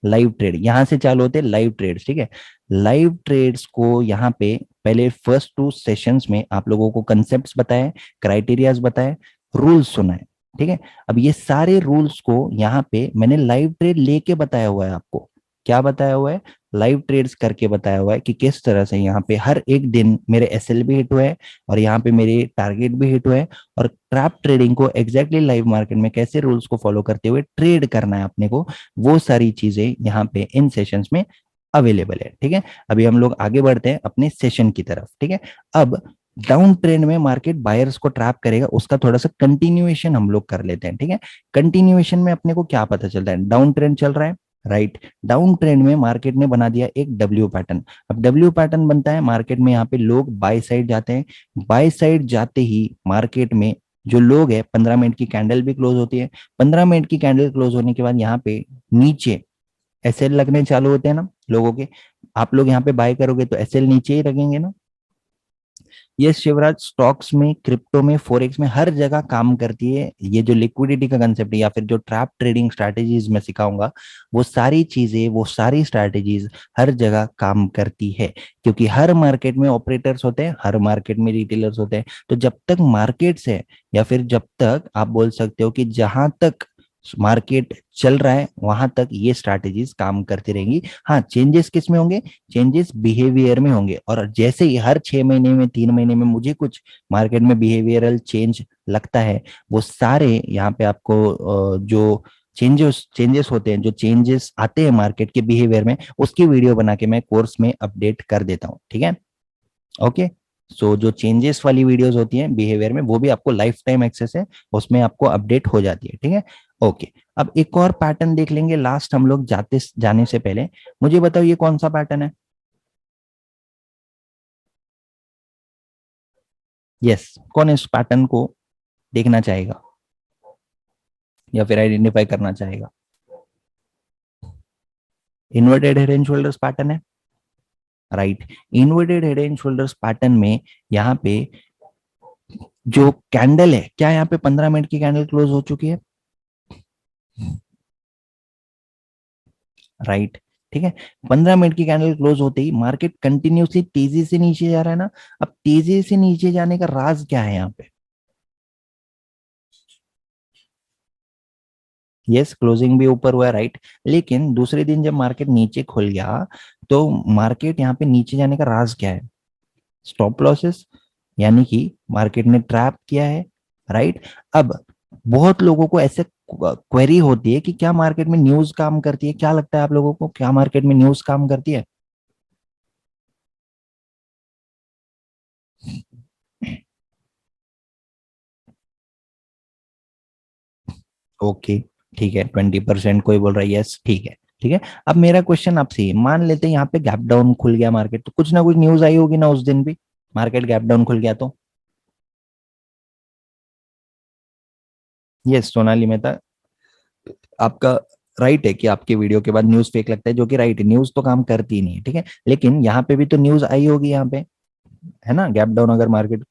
लाइव ट्रेड, यहां से चालू होते हैं लाइव ट्रेड्स। ठीक है, लाइव ट्रेड्स को यहाँ पे पहले फर्स्ट 2 सेशंस में आप लोगों को कंसेप्ट्स बताए, क्राइटेरियाज बताए, रूल्स सुनाए। ठीक है, अब ये सारे रूल्स को यहाँ पे मैंने लाइव ट्रेड लेके बताया हुआ है आपको। क्या बताया हुआ है, लाइव ट्रेड्स करके बताया हुआ है कि किस तरह से यहाँ पे हर एक दिन मेरे एसएल भी हिट हुए हैं और यहाँ पे मेरे टारगेट भी हिट हुए हैं, और ट्रैप ट्रेडिंग को एग्जैक्टली लाइव मार्केट में कैसे रूल्स को फॉलो करते हुए ट्रेड करना है अपने को, वो सारी चीजें यहाँ पे इन सेशंस में अवेलेबल है। ठीक है, अभी हम लोग आगे बढ़ते हैं अपने सेशन की तरफ। ठीक है, अब डाउन ट्रेंड में मार्केट बायर्स को ट्रैप करेगा, उसका थोड़ा सा कंटिन्यूएशन हम लोग कर लेते हैं। ठीक है, कंटिन्यूएशन में अपने को क्या पता चलता है, डाउन ट्रेंड चल रहा है, राइट। डाउन ट्रेंड में मार्केट ने बना दिया एक डब्ल्यू पैटर्न। अब डब्ल्यू पैटर्न बनता है मार्केट में, यहाँ पे लोग बाय साइड जाते हैं। बाय साइड जाते ही मार्केट में जो लोग है, 15 मिनट की कैंडल भी क्लोज होती है। 15 मिनट की कैंडल क्लोज होने के बाद यहाँ पे नीचे एसएल लगने चालू होते हैं ना लोगों के। आप लोग यहाँ पे बाय करोगे तो एसएल नीचे ही लगेंगे ना। ये शिवराज स्टॉक्स में, क्रिप्टो में, फॉरेक्स में हर जगह काम करती है। ये जो लिक्विडिटी का कंसेप्ट है या फिर जो ट्रैप ट्रेडिंग स्ट्रैटेजीज मैं सिखाऊंगा, वो सारी चीजें, वो सारी स्ट्रैटेजीज हर जगह काम करती है। क्योंकि हर मार्केट में ऑपरेटर्स होते हैं, हर मार्केट में रिटेलर्स होते हैं। तो जब तक मार्केट से, या फिर जब तक आप बोल सकते हो कि जहां तक मार्केट चल रहा है वहां तक ये स्ट्रैटेजीज काम करती रहेंगी। हाँ, चेंजेस किस में होंगे, चेंजेस बिहेवियर में होंगे। और जैसे ही हर 6 महीने में, 3 महीने में मुझे कुछ मार्केट में बिहेवियरल चेंज लगता है, वो सारे यहाँ पे आपको जो चेंजेस चेंजेस होते हैं, जो चेंजेस आते हैं मार्केट के बिहेवियर में, उसकी वीडियो बना के मैं कोर्स में अपडेट कर देता हूँ। ठीक है, ओके। सो जो चेंजेस वाली वीडियोस होती हैं बिहेवियर में, वो भी आपको लाइफ टाइम एक्सेस है, उसमें आपको अपडेट हो जाती है। ठीक है, ओके। अब एक और पैटर्न देख लेंगे लास्ट हम लोग जाने से पहले। मुझे बताओ ये कौन सा पैटर्न है। यस, कौन इस पैटर्न को देखना चाहेगा या फिर आइडेंटिफाई करना चाहेगा। Inverted head and shoulders pattern है, right. Inverted head and shoulders pattern में यहाँ पे जो कैंडल है, क्या यहाँ पे 15 मिनट की कैंडल क्लोज हो चुकी है, राइट। ठीक है, 15 मिनट की कैंडल क्लोज होते ही मार्केट कंटिन्यूसली तेजी से नीचे जा रहा है ना। अब तेजी से नीचे जाने का राज क्या है यहाँ पे। यस, क्लोजिंग भी ऊपर हुआ है, राइट। लेकिन दूसरे दिन जब मार्केट नीचे खुल गया तो मार्केट यहाँ पे नीचे जाने का राज क्या है, स्टॉप लॉसेस, यानी कि मार्केट ने ट्रैप किया है, राइट। अब बहुत लोगों को ऐसे क्वेरी होती है कि क्या मार्केट में न्यूज काम करती है, क्या लगता है आप लोगों को, क्या मार्केट में न्यूज काम करती है। ओके, ठीक है, 20% कोई बोल रहा है यस, ठीक है। ठीक है, अब मेरा क्वेश्चन आपसे ये, मान लेते हैं यहाँ पे गैप डाउन खुल गया मार्केट, तो कुछ ना कुछ न्यूज आई होगी ना उस दिन भी, मार्केट गैप डाउन खुल गया तो। यस, सोनाली मेहता, आपका राइट है कि आपके वीडियो के बाद न्यूज फेक लगता है, जो कि राइट है, न्यूज तो काम करती नहीं है। ठीक है, लेकिन यहाँ पे भी तो न्यूज आई होगी यहाँ पे, है ना, गैप डाउन अगर मार्केट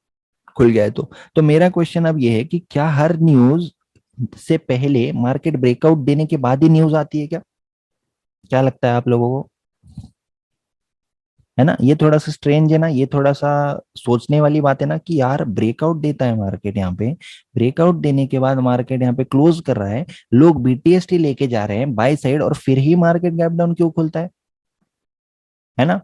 खुल गया है तो मेरा क्वेश्चन अब ये है कि क्या हर न्यूज से पहले मार्केट ब्रेकआउट देने के बाद ही न्यूज आती है क्या, क्या लगता है आप लोगों को, है ना। ये थोड़ा सा स्ट्रेंज है ना, ये थोड़ा सा सोचने वाली बात है ना कि यार ब्रेकआउट देता है मार्केट यहाँ पे, ब्रेकआउट देने के बाद मार्केट यहाँ पे क्लोज कर रहा है, लोग बीटीएसटी लेके जा रहे हैं बाय साइड, और फिर ही मार्केट गैप डाउन क्यों खुलता है ना।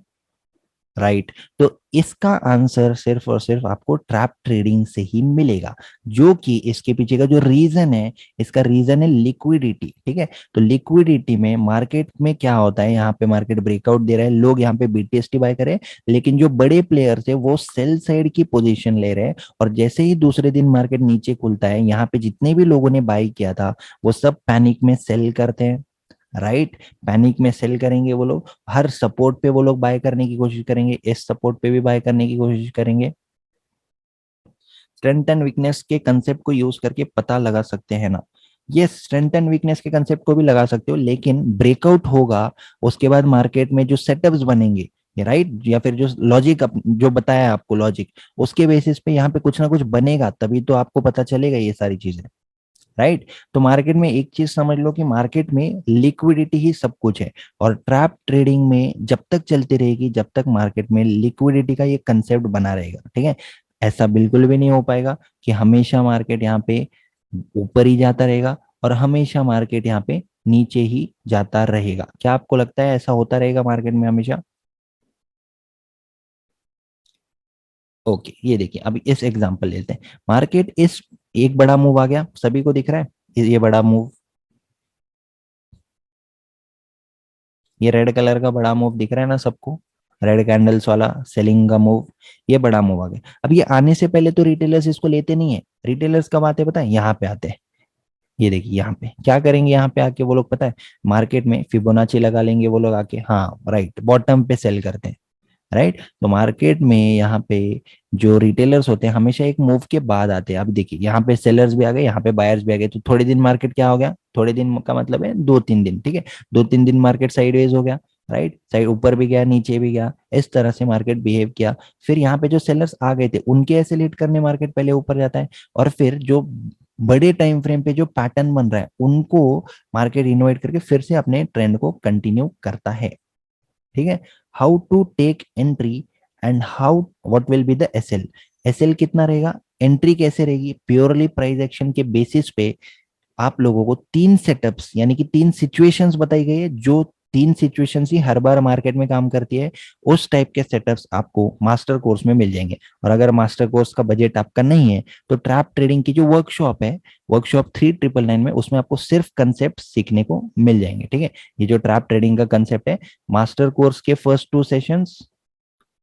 राइट। तो इसका आंसर सिर्फ और सिर्फ आपको ट्रैप ट्रेडिंग से ही मिलेगा, जो कि इसके पीछे का जो रीजन है, इसका रीजन है लिक्विडिटी। ठीक है, तो लिक्विडिटी में मार्केट में क्या होता है, यहाँ पे मार्केट ब्रेकआउट दे रहा है, लोग यहाँ पे बीटीएसटी बाय करें, लेकिन जो बड़े प्लेयर्स है वो सेल साइड की पोजीशन ले रहे हैं, और जैसे ही दूसरे दिन मार्केट नीचे खुलता है, यहाँ पे जितने भी लोगों ने बाय किया था वो सब पैनिक में सेल करते हैं। राइट, पैनिक में सेल करेंगे वो लोग, हर सपोर्ट पे वो लोग बाय करने की कोशिश करेंगे, इस सपोर्ट पे भी बाय करने की कोशिश करेंगे। स्ट्रेंथ एंड वीकनेस के कंसेप्ट को यूज करके पता लगा सकते हैं ना, ये स्ट्रेंथ एंड वीकनेस के कंसेप्ट को भी लगा सकते हो, लेकिन ब्रेकआउट होगा उसके बाद मार्केट में जो सेटअप्स बनेंगे, राइट, या फिर जो लॉजिक जो बताया आपको लॉजिक, उसके बेसिस पे यहाँ पे कुछ ना कुछ बनेगा, तभी तो आपको पता चलेगा ये सारी चीजें। राइट, तो मार्केट में एक चीज समझ लो कि मार्केट में लिक्विडिटी ही सब कुछ है, और ट्रैप ट्रेडिंग में जब तक चलती रहेगी, जब तक मार्केट में लिक्विडिटी का ये कंसेप्ट बना रहेगा, ठीक है, ऐसा बिल्कुल भी नहीं हो पाएगा कि हमेशा मार्केट यहाँ पे ऊपर ही जाता रहेगा और हमेशा मार्केट यहाँ पे नीचे ही जाता रहेगा। क्या आपको लगता है ऐसा होता रहेगा मार्केट में हमेशा? ओके, ये देखिए अभी इस एग्जांपल लेते हैं, मार्केट इस एक बड़ा मूव आ गया, सभी को दिख रहा है ये बड़ा मूव, ये रेड कलर का बड़ा मूव दिख रहा है ना सबको, रेड कैंडल्स वाला सेलिंग का मूव, ये बड़ा मूव आ गया। अब ये आने से पहले तो रिटेलर्स इसको लेते नहीं है, रिटेलर्स कब आते हैं पता है, यहाँ पे आते हैं। ये देखिए यहाँ पे क्या करेंगे, यहाँ पे आके वो लोग पता है मार्केट में फिबोनाची लगा लेंगे वो लोग आके, हाँ राइट, बॉटम पे सेल करते हैं। राइट, तो मार्केट में यहाँ पे जो रिटेलर्स होते हैं हमेशा एक मूव के बाद आते हैं। अब देखिए यहाँ पे सेलर्स भी आ गए, यहाँ पे बायर्स भी आ गए, तो थोड़े दिन मार्केट क्या हो गया, थोड़े दिन का मतलब है 2-3 दिन, ठीक है, 2-3 दिन मार्केट साइडवेज हो गया। राइट, साइड ऊपर भी गया नीचे भी गया, इस तरह से मार्केट बिहेव किया। फिर यहाँ पे जो सेलर्स आ गए थे उनके ऐसे लीड करने मार्केट पहले ऊपर जाता है, और फिर जो बड़े टाइम फ्रेम पे जो पैटर्न बन रहा है उनको मार्केट इन्वाइट करके फिर से अपने ट्रेंड को कंटिन्यू करता है। ठीक है, how to take entry and how what will be the SL, SL कितना रहेगा, एंट्री कैसे रहेगी, प्योरली प्राइस एक्शन के बेसिस पे आप लोगों को तीन सेटअप्स यानी कि तीन सिचुएशंस बताई गई है, जो तीन सिचुएशंस ही हर बार मार्केट में काम करती है, उस टाइप के सेटअप्स आपको मास्टर कोर्स में मिल जाएंगे। और अगर मास्टर कोर्स का बजट आपका नहीं है तो ट्रैप ट्रेडिंग की जो वर्कशॉप है, वर्कशॉप 3999 में, उसमें आपको सिर्फ कंसेप्ट सीखने को मिल जाएंगे। ठीक है, ये जो ट्रैप ट्रेडिंग का कंसेप्ट है, मास्टर कोर्स के फर्स्ट 2 सेशंस,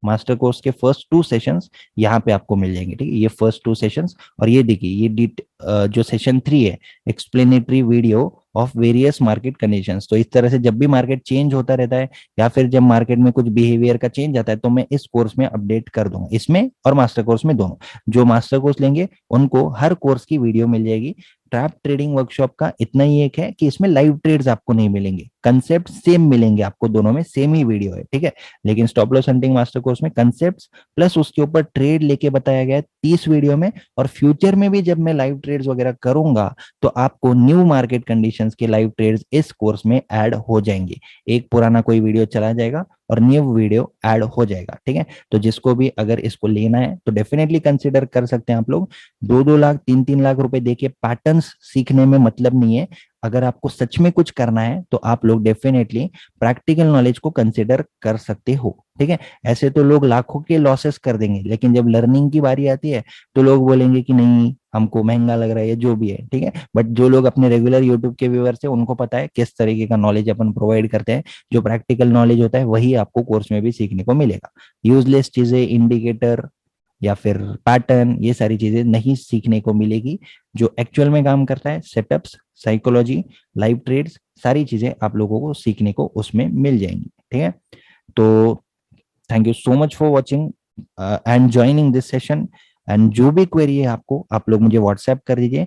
मास्टर कोर्स के फर्स्ट 2 सेशंस यहाँ पे आपको मिल जाएंगे। ठीक है, ये फर्स्ट 2 सेशंस, और ये देखिए ये जो सेशन 3 है, explanatory video of various market conditions. तो इस तरह से जब भी मार्केट चेंज होता रहता है या फिर जब मार्केट में कुछ बिहेवियर का चेंज आता है तो मैं इस कोर्स में अपडेट कर दूंगा, इसमें और मास्टर कोर्स में दोनों। जो मास्टर कोर्स लेंगे उनको हर कोर्स की वीडियो मिल जाएगी। ट्रैप ट्रेडिंग वर्कशॉप का इतना ही एक है कि इसमें लाइव ट्रेड्स आपको नहीं मिलेंगे, कंसेप्ट सेम मिलेंगे आपको, दोनों में सेम ही वीडियो है। ठीक है, लेकिन stop loss hunting master course में कंसेप्ट प्लस उसके ऊपर ट्रेड लेके बताया गया है 30 वीडियो में, और फ्यूचर में भी जब मैं लाइव ट्रेड्स वगैरह करूंगा तो आपको न्यू मार्केट कंडीशंस के लाइव ट्रेड्स इस कोर्स में ऐड हो जाएंगे। एक पुराना कोई वीडियो चला जाएगा और न्यू वीडियो ऐड हो जाएगा। ठीक है, तो जिसको भी अगर इसको लेना है तो डेफिनेटली कंसिडर कर सकते हैं आप लोग। 2-2 लाख 3-3 लाख रुपए देके पैटर्न्स सीखने में मतलब नहीं है, अगर आपको सच में कुछ करना है तो आप लोग डेफिनेटली प्रैक्टिकल नॉलेज को कंसिडर कर सकते हो। ठीक है, ऐसे तो लोग लाखों के लॉसेस कर देंगे, लेकिन जब लर्निंग की बारी आती है तो लोग बोलेंगे कि नहीं हमको महंगा लग रहा है, जो भी है। ठीक है, बट जो लोग अपने रेगुलर यूट्यूब के व्यूअर्स है उनको पता है किस तरीके का नॉलेज अपन प्रोवाइड करते हैं, जो प्रैक्टिकल नॉलेज होता है वही आपको कोर्स में भी सीखने को मिलेगा। यूजलेस चीजें, इंडिकेटर या फिर पैटर्न, ये सारी चीजें नहीं सीखने को मिलेगी। जो एक्चुअल में काम करता है, सेटअप्स, साइकोलॉजी, लाइव ट्रेड्स, सारी चीजें आप लोगों को सीखने को उसमें मिल जाएंगी। ठीक है, तो thank you so much for watching and joining this session. And जो भी क्वेरी है आपको, आप लोग मुझे व्हाट्सएप कर दीजिए,